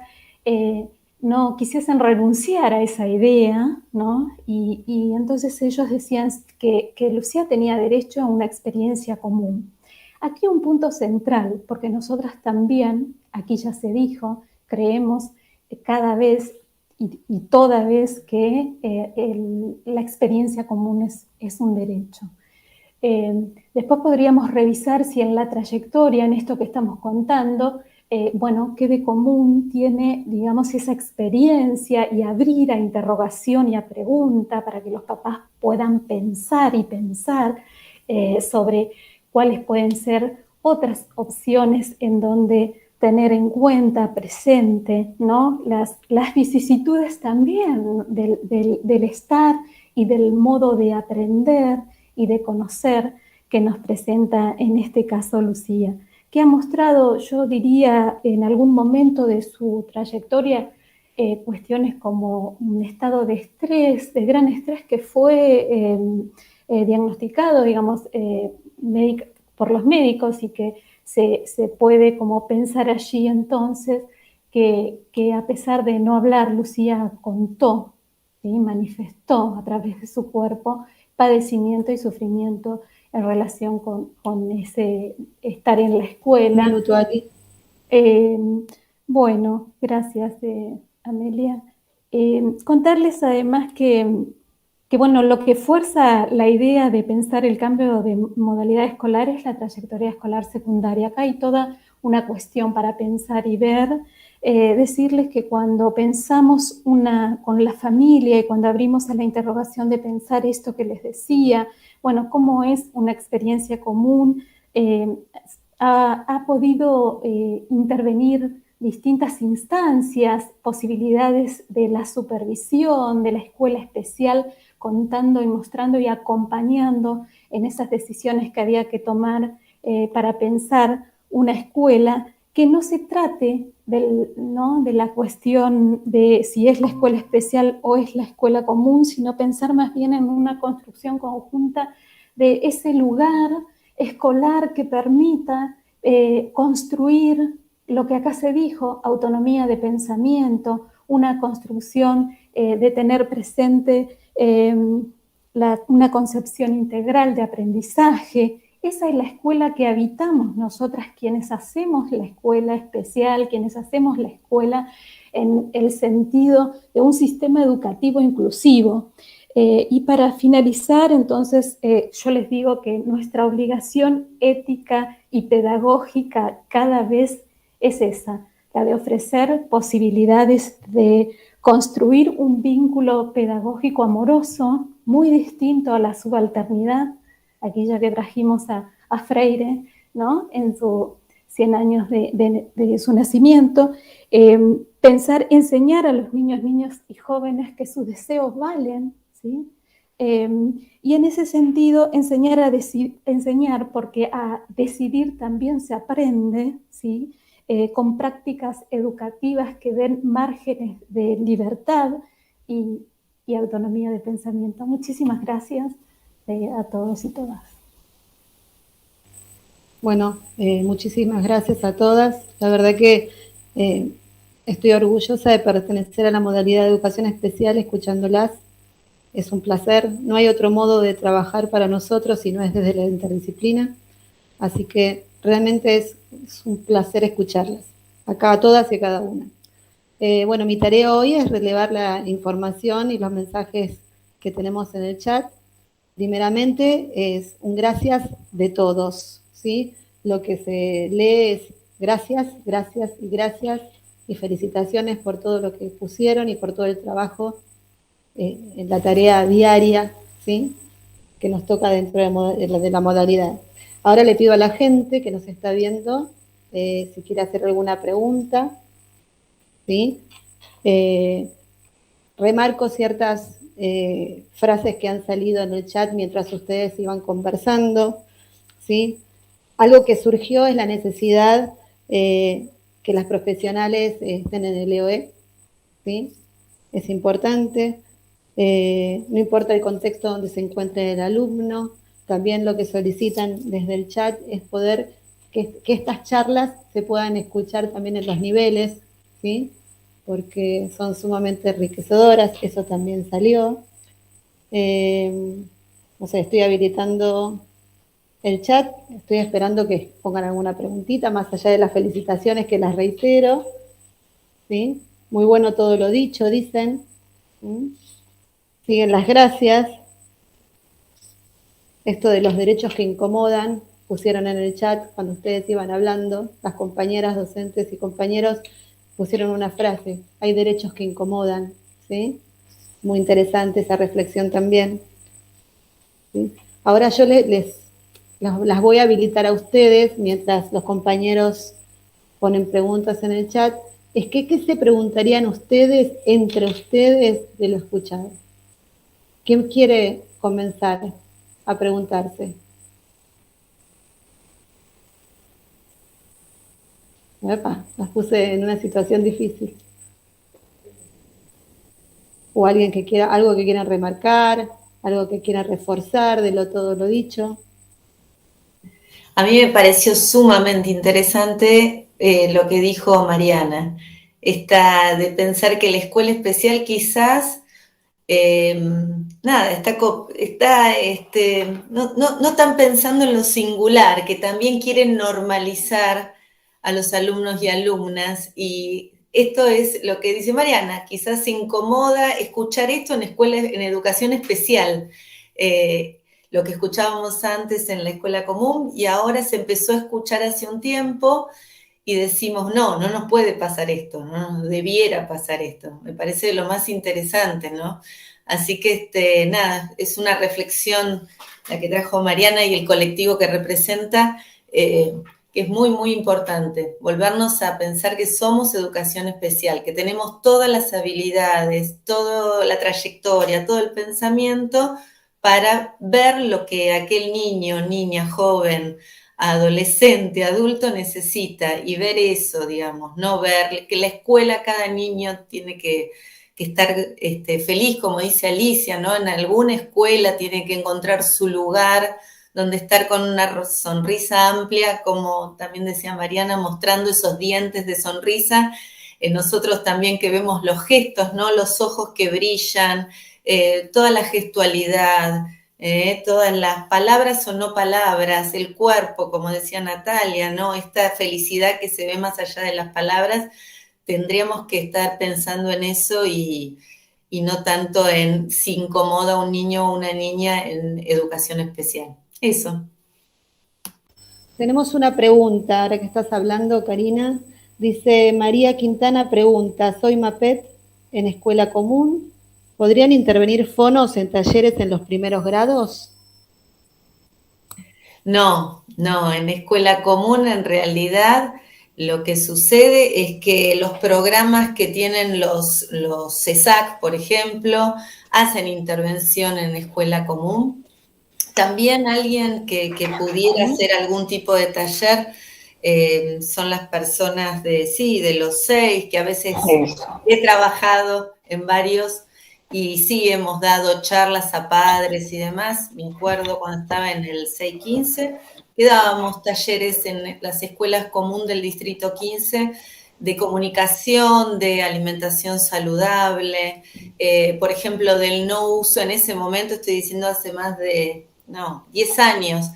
no quisiesen renunciar a esa idea, ¿no? Y entonces ellos decían que Lucía tenía derecho a una experiencia común. Aquí un punto central, porque nosotras también, aquí ya se dijo, creemos cada vez y toda vez que la experiencia común es un derecho. Después podríamos revisar si en la trayectoria, en esto que estamos contando, bueno, qué de común tiene, digamos, esa experiencia y abrir a interrogación y a pregunta para que los papás puedan pensar y pensar sobre cuáles pueden ser otras opciones en donde tener en cuenta presente, ¿no?, las vicisitudes también del estar y del modo de aprender y de conocer que nos presenta en este caso Lucía, que ha mostrado, yo diría, en algún momento de su trayectoria, cuestiones como un estado de estrés, de gran estrés, que fue diagnosticado, digamos, por los médicos, y que se puede como pensar allí entonces que a pesar de no hablar, Lucía contó, ¿sí?, manifestó a través de su cuerpo padecimiento y sufrimiento en relación con ese estar en la escuela. Minuto aquí. Bueno, gracias, Amelia. Contarles además que, bueno, lo que fuerza la idea de pensar el cambio de modalidad escolar es la trayectoria escolar secundaria. Acá hay toda una cuestión para pensar y ver. Decirles que cuando pensamos con la familia y cuando abrimos a la interrogación de pensar esto que les decía, bueno, cómo es una experiencia común, ha podido intervenir distintas instancias, posibilidades de la supervisión, de la escuela especial, contando y mostrando y acompañando en esas decisiones que había que tomar para pensar una escuela, que no se trate de la cuestión de si es la escuela especial o es la escuela común, sino pensar más bien en una construcción conjunta de ese lugar escolar que permita construir lo que acá se dijo, autonomía de pensamiento, una construcción de tener presente una concepción integral de aprendizaje. Esa es la escuela que habitamos nosotras, quienes hacemos la escuela especial, quienes hacemos la escuela en el sentido de un sistema educativo inclusivo. Y para finalizar, entonces, yo les digo que nuestra obligación ética y pedagógica cada vez es esa, la de ofrecer posibilidades de construir un vínculo pedagógico amoroso muy distinto a la subalternidad, aquella que trajimos a Freire, ¿no? En sus 100 años de su nacimiento, enseñar a los niños y jóvenes que sus deseos valen, ¿sí? Y en ese sentido, enseñar, porque a decidir también se aprende, ¿sí? Con prácticas educativas que den márgenes de libertad y autonomía de pensamiento. Muchísimas gracias a todos y todas. Bueno, muchísimas gracias a todas. La verdad que estoy orgullosa de pertenecer a la modalidad de educación especial escuchándolas. Es un placer. No hay otro modo de trabajar para nosotros si no es desde la interdisciplina. Así que realmente es un placer escucharlas, a todas y a cada una. Bueno, mi tarea hoy es relevar la información y los mensajes que tenemos en el chat. Primeramente es un gracias de todos, ¿sí? Lo que se lee es gracias, gracias y gracias, y felicitaciones por todo lo que pusieron y por todo el trabajo en la tarea diaria, ¿sí? Que nos toca dentro de la modalidad. Ahora le pido a la gente que nos está viendo si quiere hacer alguna pregunta, ¿sí? Remarco ciertas frases que han salido en el chat mientras ustedes iban conversando, ¿sí? Algo que surgió es la necesidad que las profesionales estén en el EOE, ¿sí? Es importante, no importa el contexto donde se encuentre el alumno, también lo que solicitan desde el chat es poder que estas charlas se puedan escuchar también en los niveles, ¿sí? Porque son sumamente enriquecedoras, eso también salió. No sé, estoy habilitando el chat, estoy esperando que pongan alguna preguntita, más allá de las felicitaciones que las reitero, ¿sí? Muy bueno todo lo dicho, dicen. Siguen las gracias. Esto de los derechos que incomodan, pusieron en el chat cuando ustedes iban hablando, las compañeras docentes y compañeros pusieron una frase, hay derechos que incomodan, ¿sí? Muy interesante esa reflexión también, ¿sí? Ahora yo las voy a habilitar a ustedes mientras los compañeros ponen preguntas en el chat. ¿Qué se preguntarían ustedes, entre ustedes, de lo escuchado? ¿Quién quiere comenzar a preguntarse? Epa, las puse en una situación difícil. O alguien que quiera, algo que quieran remarcar, algo que quieran reforzar de todo lo dicho. A mí me pareció sumamente interesante lo que dijo Mariana, esta de pensar que la escuela especial quizás, no tan pensando en lo singular, que también quieren normalizar a los alumnos y alumnas, y esto es lo que dice Mariana, quizás se incomoda escuchar esto en escuelas, en educación especial, lo que escuchábamos antes en la escuela común y ahora se empezó a escuchar hace un tiempo y decimos, no nos puede pasar esto, no nos debiera pasar esto. Me parece lo más interesante, ¿no? Así que, es una reflexión la que trajo Mariana y el colectivo que representa, que es muy, muy importante. Volvernos a pensar que somos educación especial, que tenemos todas las habilidades, toda la trayectoria, todo el pensamiento para ver lo que aquel niño, niña, joven, adolescente, adulto necesita y ver eso, digamos, no ver que la escuela, cada niño tiene que estar feliz, como dice Alicia, ¿no? En alguna escuela tiene que encontrar su lugar donde estar con una sonrisa amplia, como también decía Mariana, mostrando esos dientes de sonrisa. Nosotros también que vemos los gestos, ¿no? Los ojos que brillan, toda la gestualidad, todas las palabras o no palabras, el cuerpo, como decía Natalia, ¿no? Esta felicidad que se ve más allá de las palabras, tendríamos que estar pensando en eso y no tanto en si incomoda a un niño o una niña en educación especial. Eso. Tenemos una pregunta, ahora que estás hablando, Karina. Dice María Quintana, pregunta, soy MAPET en escuela común. ¿Podrían intervenir fonos en talleres en los primeros grados? No, en escuela común en realidad lo que sucede es que los programas que tienen los CESAC, por ejemplo, hacen intervención en escuela común. También alguien que pudiera hacer algún tipo de taller son las personas de los 6, que a veces he trabajado en varios y sí hemos dado charlas a padres y demás. Me acuerdo cuando estaba en el 615, que dábamos talleres en las escuelas común del Distrito 15 de comunicación, de alimentación saludable, por ejemplo, del no uso, en ese momento estoy diciendo hace más de 10 años,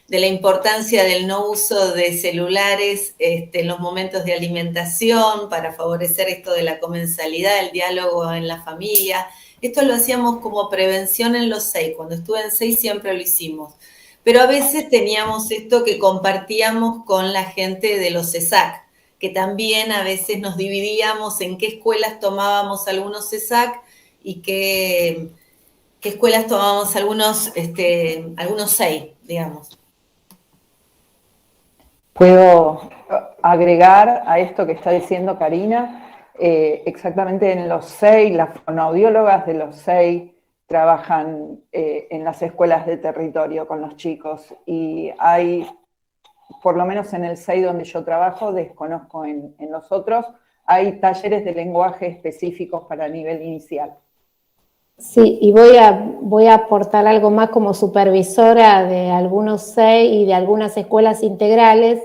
de la importancia del no uso de celulares en los momentos de alimentación para favorecer esto de la comensalidad, el diálogo en la familia. Esto lo hacíamos como prevención en los 6, cuando estuve en 6 siempre lo hicimos. Pero a veces teníamos esto que compartíamos con la gente de los CESAC, que también a veces nos dividíamos en qué escuelas tomábamos algunos CESAC y qué escuelas tomábamos algunos 6, digamos. Puedo agregar a esto que está diciendo Karina, exactamente en los 6, las fonoaudiólogas de los 6 trabajan en las escuelas de territorio con los chicos y hay, por lo menos en el 6 donde yo trabajo, desconozco en los otros, hay talleres de lenguaje específicos para nivel inicial. Sí, y voy a aportar algo más como supervisora de algunos 6 y de algunas escuelas integrales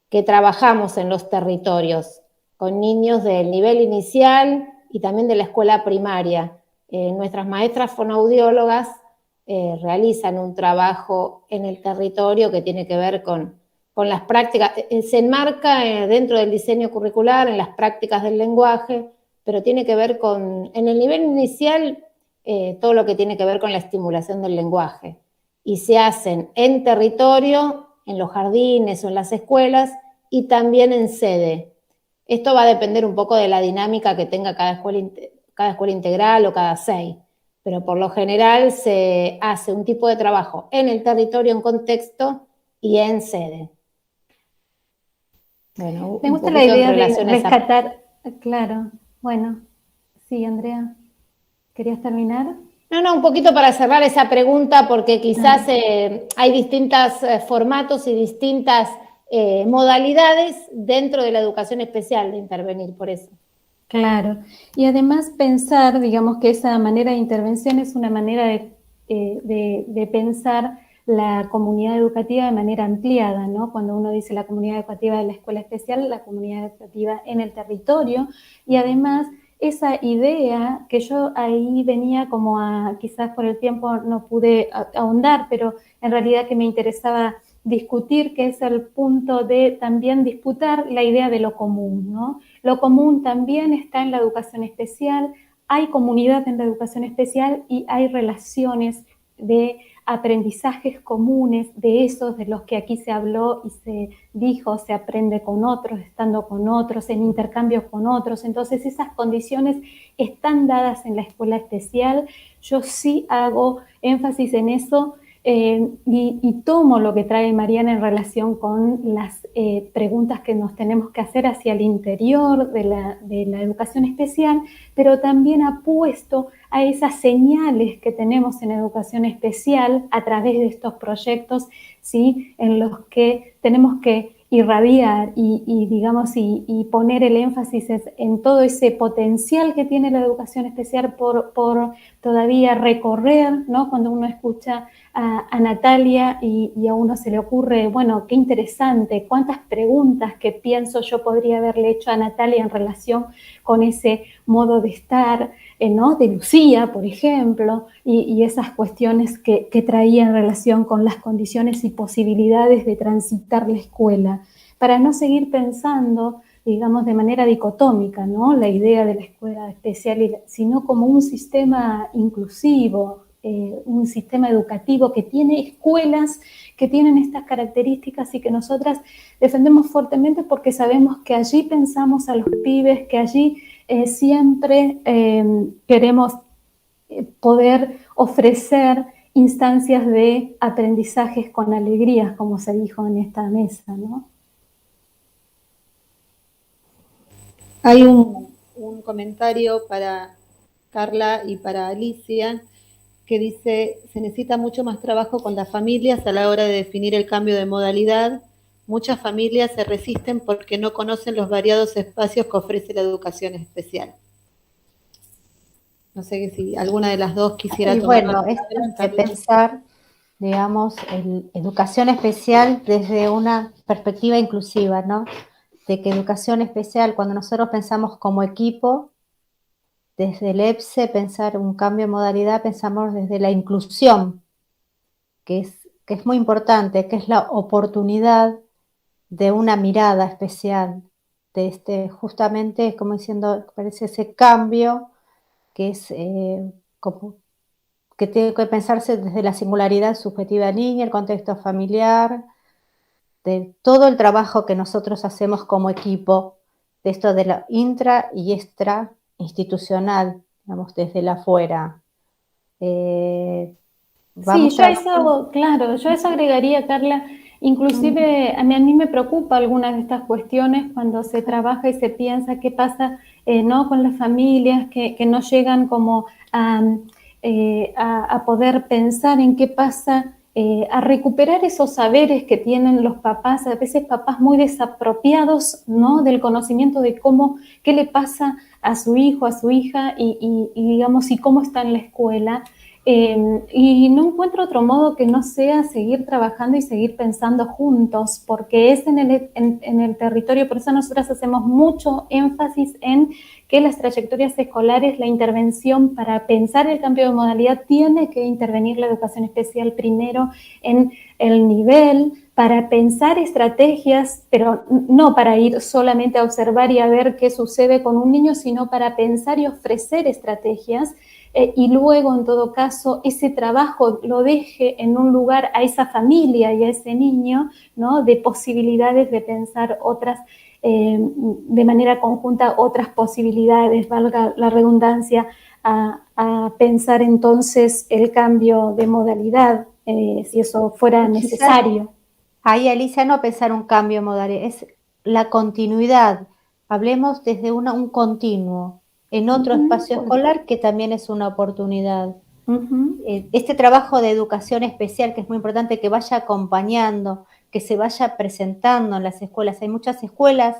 que trabajamos en los territorios, con niños del nivel inicial y también de la escuela primaria. Nuestras maestras fonoaudiólogas realizan un trabajo en el territorio que tiene que ver con las prácticas, se enmarca dentro del diseño curricular, en las prácticas del lenguaje, pero tiene que ver en el nivel inicial, todo lo que tiene que ver con la estimulación del lenguaje. Y se hacen en territorio, en los jardines o en las escuelas, y también en sede. Esto va a depender un poco de la dinámica que tenga cada escuela integral o cada 6, pero por lo general se hace un tipo de trabajo en el territorio, en contexto y en sede. Bueno, me gusta la idea de rescatar, claro. Bueno, sí, Andrea, ¿querías terminar? No, un poquito para cerrar esa pregunta, porque quizás hay distintos formatos y distintas modalidades dentro de la educación especial de intervenir, por eso. Claro, y además pensar, digamos, que esa manera de intervención es una manera de pensar la comunidad educativa de manera ampliada, ¿no? Cuando uno dice la comunidad educativa de la escuela especial, la comunidad educativa en el territorio, y además esa idea que yo ahí venía como quizás por el tiempo no pude ahondar, pero en realidad que me interesaba discutir, que es el punto de también disputar la idea de lo común, ¿no? Lo común también está en la educación especial, hay comunidad en la educación especial y hay relaciones de aprendizajes comunes, de esos de los que aquí se habló y se dijo, se aprende con otros, estando con otros, en intercambio con otros. Entonces esas condiciones están dadas en la escuela especial. Yo sí hago énfasis en eso y tomo lo que trae Mariana en relación con las preguntas que nos tenemos que hacer hacia el interior de la educación especial, pero también apuesto a esas señales que tenemos en educación especial a través de estos proyectos, ¿sí? En los que tenemos que irradiar y poner el énfasis en todo ese potencial que tiene la educación especial por todavía recorrer, ¿no? Cuando uno escucha a Natalia y a uno se le ocurre, bueno, qué interesante, cuántas preguntas que pienso yo podría haberle hecho a Natalia en relación con ese modo de estar, ¿no? De Lucía, por ejemplo, y esas cuestiones que traía en relación con las condiciones y posibilidades de transitar la escuela, para no seguir pensando, digamos, de manera dicotómica, ¿no? La idea de la escuela especial, sino como un sistema inclusivo, un sistema educativo que tiene escuelas que tienen estas características y que nosotras defendemos fuertemente porque sabemos que allí pensamos a los pibes, que allí siempre queremos poder ofrecer instancias de aprendizajes con alegrías, como se dijo en esta mesa, ¿no? Hay un comentario para Carla y para Alicia que dice, se necesita mucho más trabajo con las familias a la hora de definir el cambio de modalidad. Muchas familias se resisten porque no conocen los variados espacios que ofrece la educación especial. No sé si alguna de las dos quisiera tomar la palabra. Esto es de pensar, digamos, educación especial desde una perspectiva inclusiva, ¿no? De que educación especial, cuando nosotros pensamos como equipo, desde el EPSE, pensar un cambio de modalidad, pensamos desde la inclusión, que es muy importante, que es la oportunidad de una mirada especial, de justamente, como diciendo, parece ese cambio que es como que tiene que pensarse desde la singularidad subjetiva de la niña, el contexto familiar, de todo el trabajo que nosotros hacemos como equipo, de esto de la intra y extra institucional, digamos, desde el afuera. Sí, yo a eso, claro, yo a eso agregaría, Carla, inclusive a mí me preocupa algunas de estas cuestiones cuando se trabaja y se piensa qué pasa, ¿no? Con las familias que no llegan como a poder pensar en qué pasa, a recuperar esos saberes que tienen los papás, a veces papás muy desapropiados, ¿no? Del conocimiento de qué le pasa a su hijo, a su hija y digamos, y cómo está en la escuela. Y no encuentro otro modo que no sea seguir trabajando y seguir pensando juntos, porque es en el territorio, por eso nosotras hacemos mucho énfasis en que las trayectorias escolares, la intervención para pensar el cambio de modalidad, tiene que intervenir la educación especial primero en el nivel, para pensar estrategias, pero no para ir solamente a observar y a ver qué sucede con un niño, sino para pensar y ofrecer estrategias. Y luego, en todo caso, ese trabajo lo deje en un lugar a esa familia y a ese niño, ¿no? De posibilidades de pensar otras, de manera conjunta, otras posibilidades, valga la redundancia, a pensar entonces el cambio de modalidad, si eso fuera necesario. Ahí, Alicia, no pensar un cambio de modalidad, es la continuidad. Hablemos desde un continuo en otro espacio escolar que también es una oportunidad. Este trabajo de educación especial, que es muy importante, que vaya acompañando, que se vaya presentando en las escuelas. Hay muchas escuelas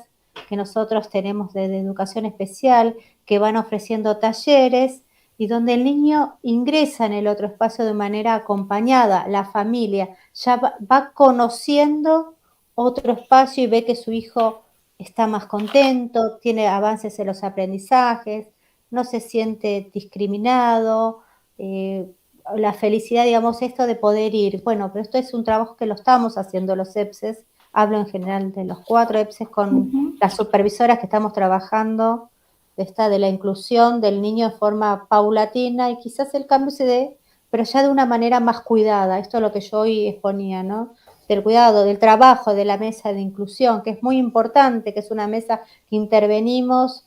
que nosotros tenemos de educación especial que van ofreciendo talleres y donde el niño ingresa en el otro espacio de manera acompañada, la familia ya va conociendo otro espacio y ve que su hijo está más contento, tiene avances en los aprendizajes, no se siente discriminado, la felicidad, digamos, esto de poder ir. Bueno, pero esto es un trabajo que lo estamos haciendo los EPSES, hablo en general de los 4 EPSES con las supervisoras que estamos trabajando de la inclusión del niño de forma paulatina y quizás el cambio se dé, pero ya de una manera más cuidada. Esto es lo que yo hoy exponía, ¿no? Del cuidado, del trabajo de la mesa de inclusión, que es muy importante, que es una mesa que intervenimos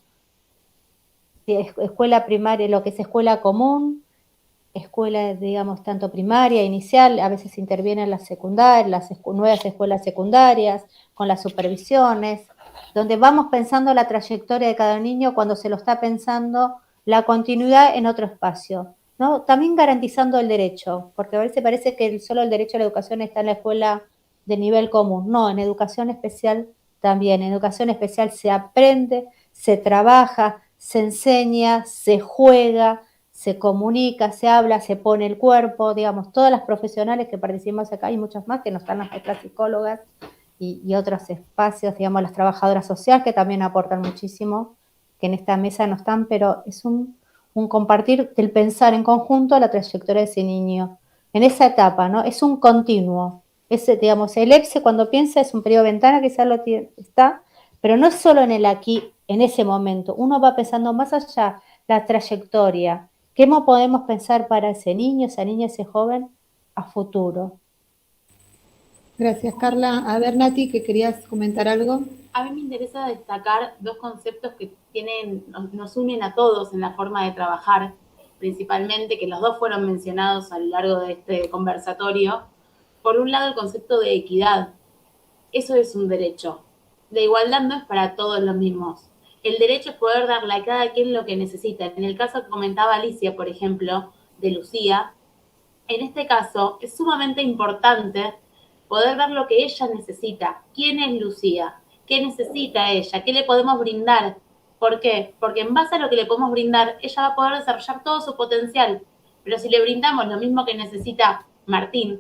de escuela primaria, lo que es escuela común, escuela, digamos, tanto primaria, inicial, a veces intervienen las secundarias, las nuevas escuelas secundarias, con las supervisiones, donde vamos pensando la trayectoria de cada niño cuando se lo está pensando la continuidad en otro espacio, ¿no? También garantizando el derecho, porque a veces parece que solo el derecho a la educación está en la escuela de nivel común. No, en educación especial también. En educación especial se aprende, se trabaja, se enseña, se juega, se comunica, se habla, se pone el cuerpo, digamos, todas las profesionales que participamos acá, y muchas más que no están las maestras psicólogas y otros espacios, digamos, las trabajadoras sociales que también aportan muchísimo, que en esta mesa no están, pero es un compartir del pensar en conjunto la trayectoria de ese niño en esa etapa, ¿no? Es un continuo. Digamos, el EPSE cuando piensa es un periodo de ventana, quizás lo está, pero no es solo en el aquí, en ese momento. Uno va pensando más allá, la trayectoria. ¿Qué podemos pensar para ese niño, esa niña, ese joven a futuro? Gracias, Carla. A ver, Nati, que querías comentar algo. A mí me interesa destacar dos conceptos que nos unen a todos en la forma de trabajar, principalmente, que los dos fueron mencionados a lo largo de este conversatorio. Por un lado, el concepto de equidad. Eso es un derecho. La igualdad no es para todos los mismos. El derecho es poder darle a cada quien lo que necesita. En el caso que comentaba Alicia, por ejemplo, de Lucía, en este caso es sumamente importante poder ver lo que ella necesita. ¿Quién es Lucía? ¿Qué necesita ella? ¿Qué le podemos brindar? ¿Por qué? Porque en base a lo que le podemos brindar, ella va a poder desarrollar todo su potencial. Pero si le brindamos lo mismo que necesita Martín,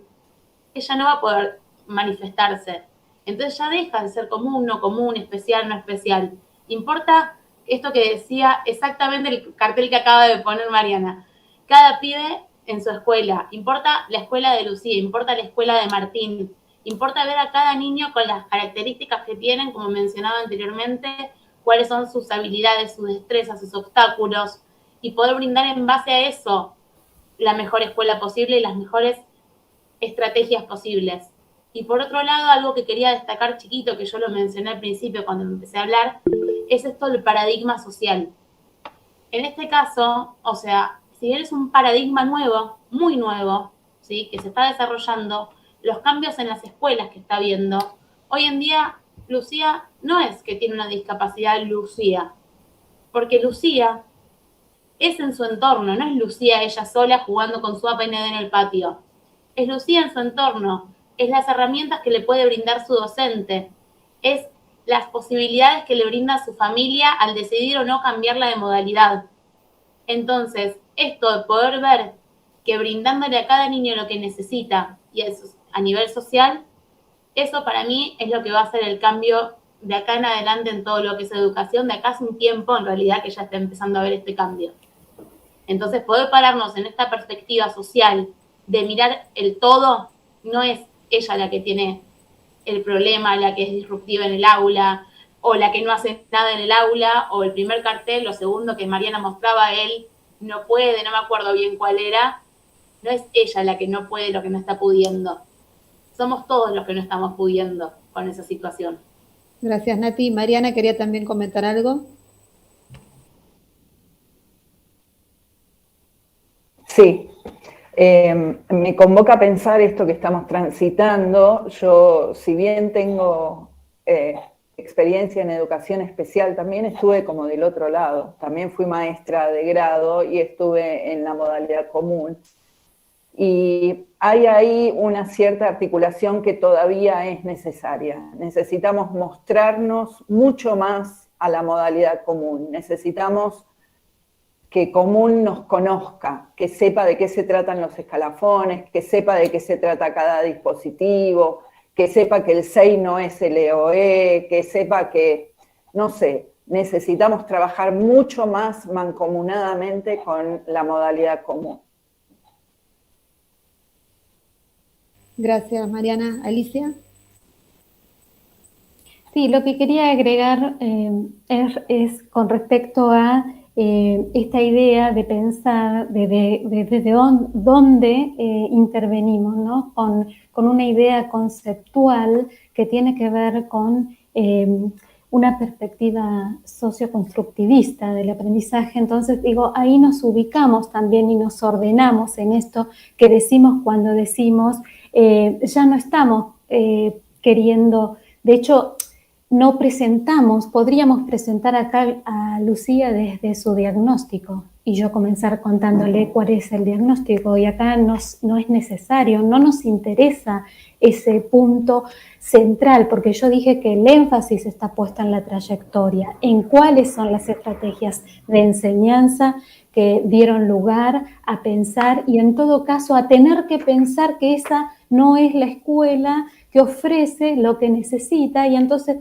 ella no va a poder manifestarse. Entonces ya deja de ser común, no común, especial, no especial. Importa esto que decía exactamente el cartel que acaba de poner Mariana. Cada pibe en su escuela. Importa la escuela de Lucía, importa la escuela de Martín. Importa ver a cada niño con las características que tienen, como mencionaba anteriormente, cuáles son sus habilidades, sus destrezas, sus obstáculos, y poder brindar en base a eso la mejor escuela posible y las mejores estrategias posibles. Y por otro lado, algo que quería destacar chiquito, que yo lo mencioné al principio cuando empecé a hablar, es esto del paradigma social. En este caso, o sea, si bien es un paradigma nuevo, muy nuevo, ¿sí?, que se está desarrollando, los cambios en las escuelas que está viendo, hoy en día Lucía no es que tiene una discapacidad Lucía, porque Lucía es en su entorno, no es Lucía ella sola jugando con su APND en el patio. Es Lucía en su entorno, es las herramientas que le puede brindar su docente, es las posibilidades que le brinda su familia al decidir o no cambiarla de modalidad. Entonces, esto de poder ver que brindándole a cada niño lo que necesita, y eso a nivel social, eso para mí es lo que va a ser el cambio de acá en adelante en todo lo que es educación, de acá hace un tiempo en realidad que ya está empezando a ver este cambio. Entonces, poder pararnos en esta perspectiva social de mirar el todo, no es ella la que tiene el problema, la que es disruptiva en el aula, o la que no hace nada en el aula, o el primer cartel, lo segundo que Mariana mostraba, él no puede, no me acuerdo bien cuál era, no es ella la que no puede, lo que no está pudiendo. Somos todos los que no estamos pudiendo con esa situación. Gracias, Nati. Mariana quería también comentar algo. Sí, me convoca a pensar esto que estamos transitando. Yo, si bien tengo experiencia en educación especial, también estuve como del otro lado. También fui maestra de grado y estuve en la modalidad común. Y hay ahí una cierta articulación que todavía es necesaria. Necesitamos mostrarnos mucho más a la modalidad común. Necesitamos que común nos conozca, que sepa de qué se tratan los escalafones, que sepa de qué se trata cada dispositivo, que sepa que el SEI no es el EOE, que sepa que, no sé, necesitamos trabajar mucho más mancomunadamente con la modalidad común. Gracias, Mariana. Alicia. Sí, lo que quería agregar es con respecto a esta idea de pensar desde dónde intervenimos, ¿no? Con una idea conceptual que tiene que ver con una perspectiva socioconstructivista del aprendizaje. Entonces, digo, ahí nos ubicamos también y nos ordenamos en esto que decimos cuando decimos, ya no estamos queriendo, de hecho, no presentamos, podríamos presentar acá a Lucía desde su diagnóstico, y yo comenzar contándole cuál es el diagnóstico, y acá no es necesario, no nos interesa ese punto central, porque yo dije que el énfasis está puesto en la trayectoria, en cuáles son las estrategias de enseñanza que dieron lugar a pensar, y en todo caso a tener que pensar que esa no es la escuela que ofrece lo que necesita, y entonces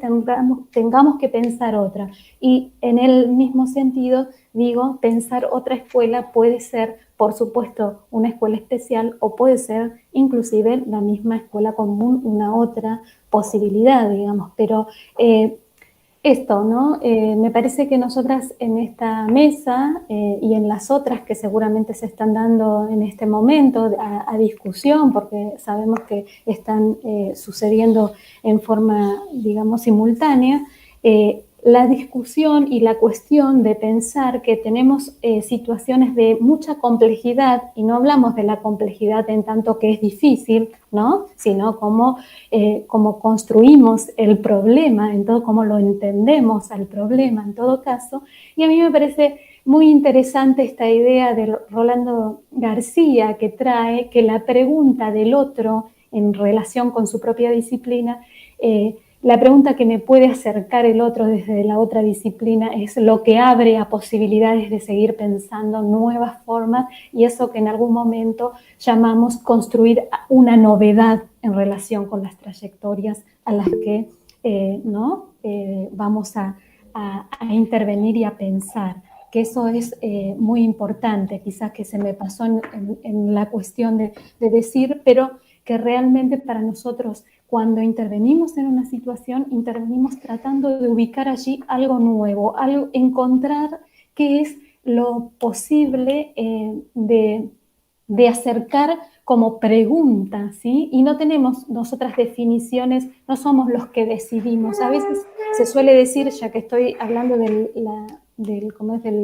tengamos que pensar otra. Y en el mismo sentido, digo, pensar otra escuela puede ser, por supuesto, una escuela especial, o puede ser inclusive la misma escuela común, una otra posibilidad, digamos. Pero esto, ¿no? Me parece que nosotras en esta mesa y en las otras que seguramente se están dando en este momento a discusión, porque sabemos que están sucediendo en forma, digamos, simultánea, la discusión y la cuestión de pensar que tenemos situaciones de mucha complejidad, y no hablamos de la complejidad en tanto que es difícil, ¿no? Sino cómo construimos el problema, en todo, cómo lo entendemos al problema en todo caso. Y a mí me parece muy interesante esta idea de Rolando García, que trae que la pregunta del otro en relación con su propia disciplina, la pregunta que me puede acercar el otro desde la otra disciplina es lo que abre a posibilidades de seguir pensando nuevas formas, y eso que en algún momento llamamos construir una novedad en relación con las trayectorias a las que vamos a intervenir y a pensar. Que eso es muy importante, quizás que se me pasó en la cuestión de decir, pero que realmente para nosotros, cuando intervenimos en una situación, intervenimos tratando de ubicar allí algo nuevo, encontrar qué es lo posible de acercar como pregunta, ¿sí? Y no tenemos nosotras definiciones, no somos los que decidimos. A veces se suele decir, ya que estoy hablando del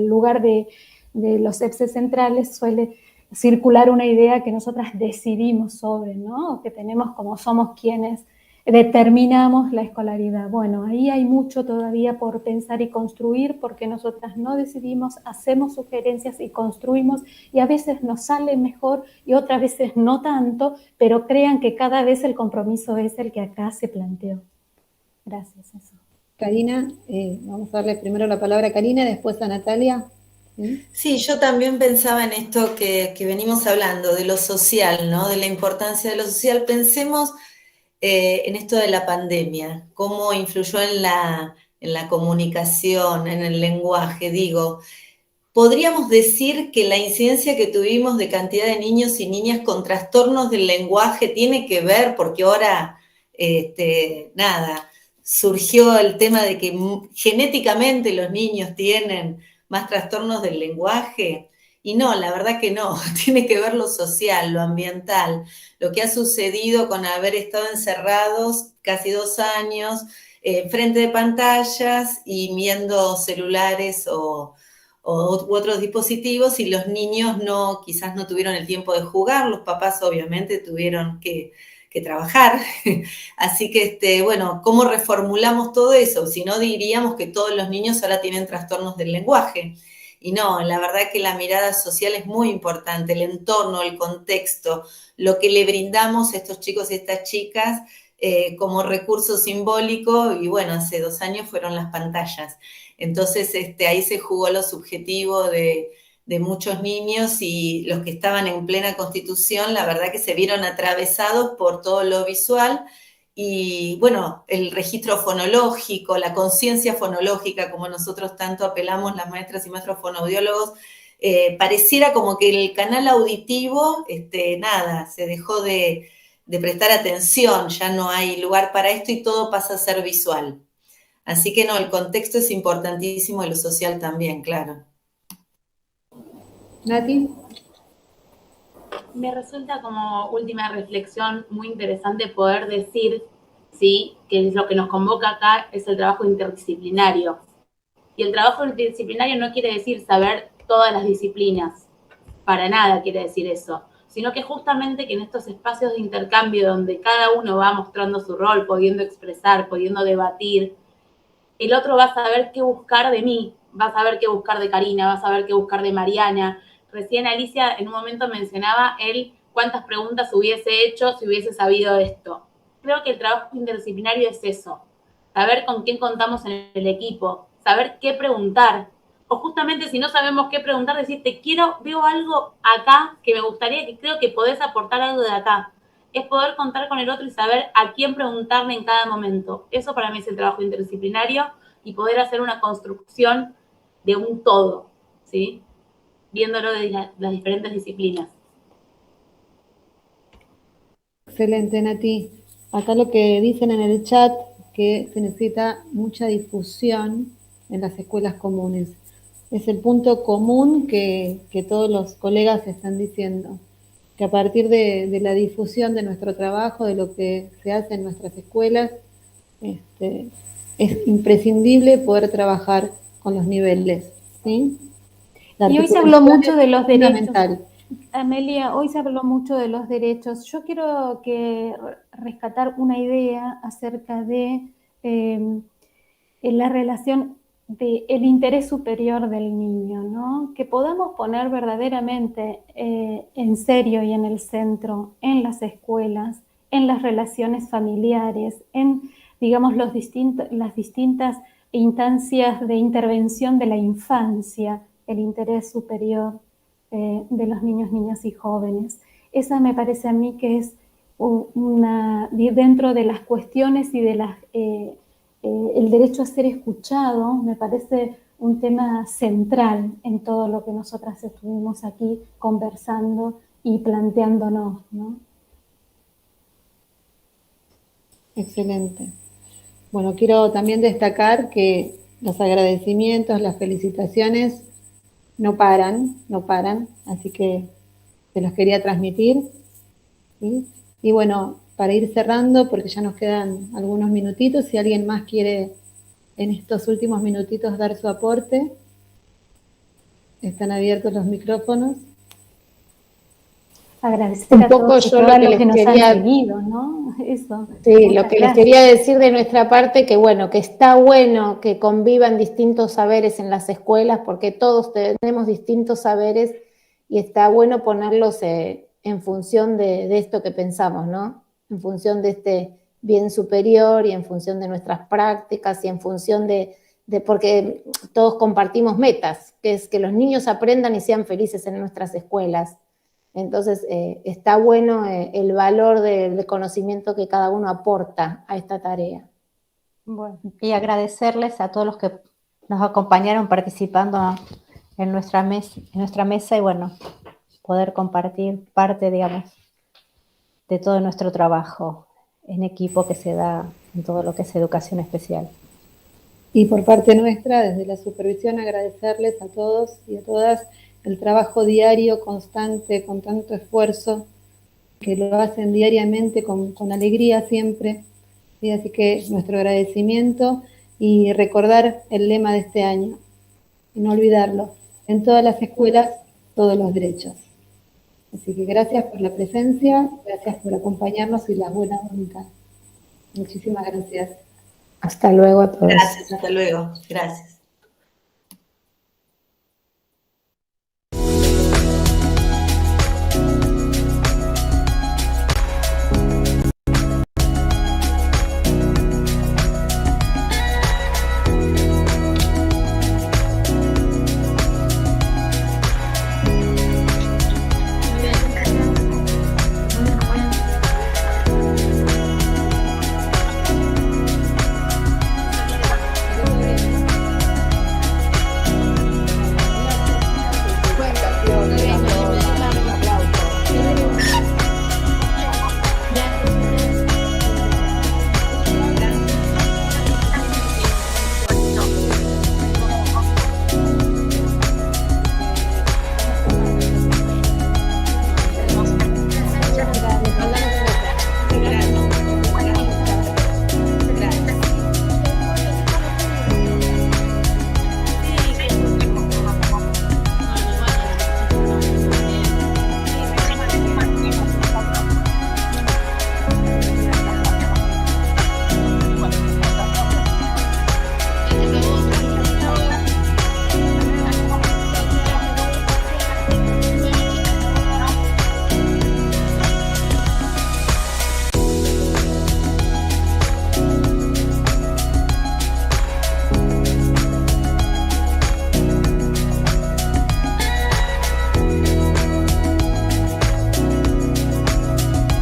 lugar de los EPSE centrales, suele circular una idea que nosotras decidimos sobre, ¿no? Que tenemos como somos quienes determinamos la escolaridad. Bueno, ahí hay mucho todavía por pensar y construir, porque nosotras no decidimos, hacemos sugerencias y construimos, y a veces nos sale mejor y otras veces no tanto, pero crean que cada vez el compromiso es el que acá se planteó. Gracias. Eso. Karina, vamos a darle primero la palabra a Karina, después a Natalia. Sí, yo también pensaba en esto que venimos hablando, de lo social, ¿no? De la importancia de lo social. Pensemos en esto de la pandemia, cómo influyó en la comunicación, en el lenguaje. Digo, podríamos decir que la incidencia que tuvimos de cantidad de niños y niñas con trastornos del lenguaje tiene que ver, porque ahora, surgió el tema de que genéticamente los niños tienen más trastornos del lenguaje. Y no, la verdad que no, tiene que ver lo social, lo ambiental, lo que ha sucedido con haber estado encerrados casi 2 años frente de pantallas y viendo celulares u otros dispositivos, y los niños quizás no tuvieron el tiempo de jugar, los papás obviamente tuvieron que trabajar. Así que, bueno, ¿cómo reformulamos todo eso? Si no, diríamos que todos los niños ahora tienen trastornos del lenguaje. Y no, la verdad que la mirada social es muy importante, el entorno, el contexto, lo que le brindamos a estos chicos y estas chicas como recurso simbólico, y bueno, hace 2 años fueron las pantallas. Entonces, ahí se jugó lo subjetivo de muchos niños, y los que estaban en plena constitución, la verdad que se vieron atravesados por todo lo visual. Y bueno, el registro fonológico, la conciencia fonológica, como nosotros tanto apelamos las maestras y maestros fonoaudiólogos, pareciera como que el canal auditivo, se dejó de prestar atención, ya no hay lugar para esto y todo pasa a ser visual. Así que no, el contexto es importantísimo y lo social también, claro. Nati. Me resulta como última reflexión muy interesante poder decir, sí, que lo que nos convoca acá es el trabajo interdisciplinario. Y el trabajo interdisciplinario no quiere decir saber todas las disciplinas, para nada quiere decir eso, sino que justamente que en estos espacios de intercambio donde cada uno va mostrando su rol, pudiendo expresar, pudiendo debatir, el otro va a saber qué buscar de mí vas a ver qué buscar de Karina, vas a ver qué buscar de Mariana. Recién Alicia en un momento mencionaba cuántas preguntas hubiese hecho si hubiese sabido esto. Creo que el trabajo interdisciplinario es eso, saber con quién contamos en el equipo, saber qué preguntar. O justamente si no sabemos qué preguntar, decirte, veo algo acá que me gustaría, que creo que podés aportar algo de acá. Es poder contar con el otro y saber a quién preguntarle en cada momento. Eso para mí es el trabajo interdisciplinario y poder hacer una construcción de un todo, ¿sí? Viéndolo de las diferentes disciplinas. Excelente, Nati. Acá lo que dicen en el chat, que se necesita mucha difusión en las escuelas comunes. Es el punto común que todos los colegas están diciendo, que a partir de la difusión de nuestro trabajo, de lo que se hace en nuestras escuelas, es imprescindible poder trabajar con los niveles, ¿sí? Y hoy se habló mucho de los derechos. Fundamental. Amelia, hoy se habló mucho de los derechos. Yo quiero rescatar una idea acerca de la relación del interés superior del niño, ¿no? Que podamos poner verdaderamente en serio y en el centro, en las escuelas, en las relaciones familiares, en, digamos, las distintas instancias de intervención de la infancia, el interés superior de los niños, niñas y jóvenes. Esa me parece a mí que es dentro de las cuestiones y de el derecho a ser escuchado, me parece un tema central en todo lo que nosotras estuvimos aquí conversando y planteándonos, ¿no? Excelente. Bueno, quiero también destacar que los agradecimientos, las felicitaciones no paran, así que se los quería transmitir, ¿sí? Y bueno, para ir cerrando, porque ya nos quedan algunos minutitos, si alguien más quiere en estos últimos minutitos dar su aporte, están abiertos los micrófonos. Agradecer un poco a todos los que nos han seguido, ¿no? Eso. Sí, lo que les quería decir de nuestra parte, que bueno, que está bueno que convivan distintos saberes en las escuelas, porque todos tenemos distintos saberes y está bueno ponerlos en función de esto que pensamos, ¿no? En función de este bien superior y en función de nuestras prácticas y en función de porque todos compartimos metas, que es que los niños aprendan y sean felices en nuestras escuelas. Entonces, está bueno el valor del conocimiento que cada uno aporta a esta tarea. Bueno, y agradecerles a todos los que nos acompañaron participando en nuestra mesa y bueno, poder compartir parte, digamos, de todo nuestro trabajo en equipo que se da en todo lo que es educación especial. Y por parte nuestra, desde la supervisión, agradecerles a todos y a todas el trabajo diario, constante, con tanto esfuerzo, que lo hacen diariamente con alegría siempre. ¿Sí? Así que nuestro agradecimiento y recordar el lema de este año, y no olvidarlo, en todas las escuelas, todos los derechos. Así que gracias por la presencia, gracias por acompañarnos y la buena voluntad. Muchísimas gracias. Hasta luego a todos. Gracias, hasta luego. Gracias.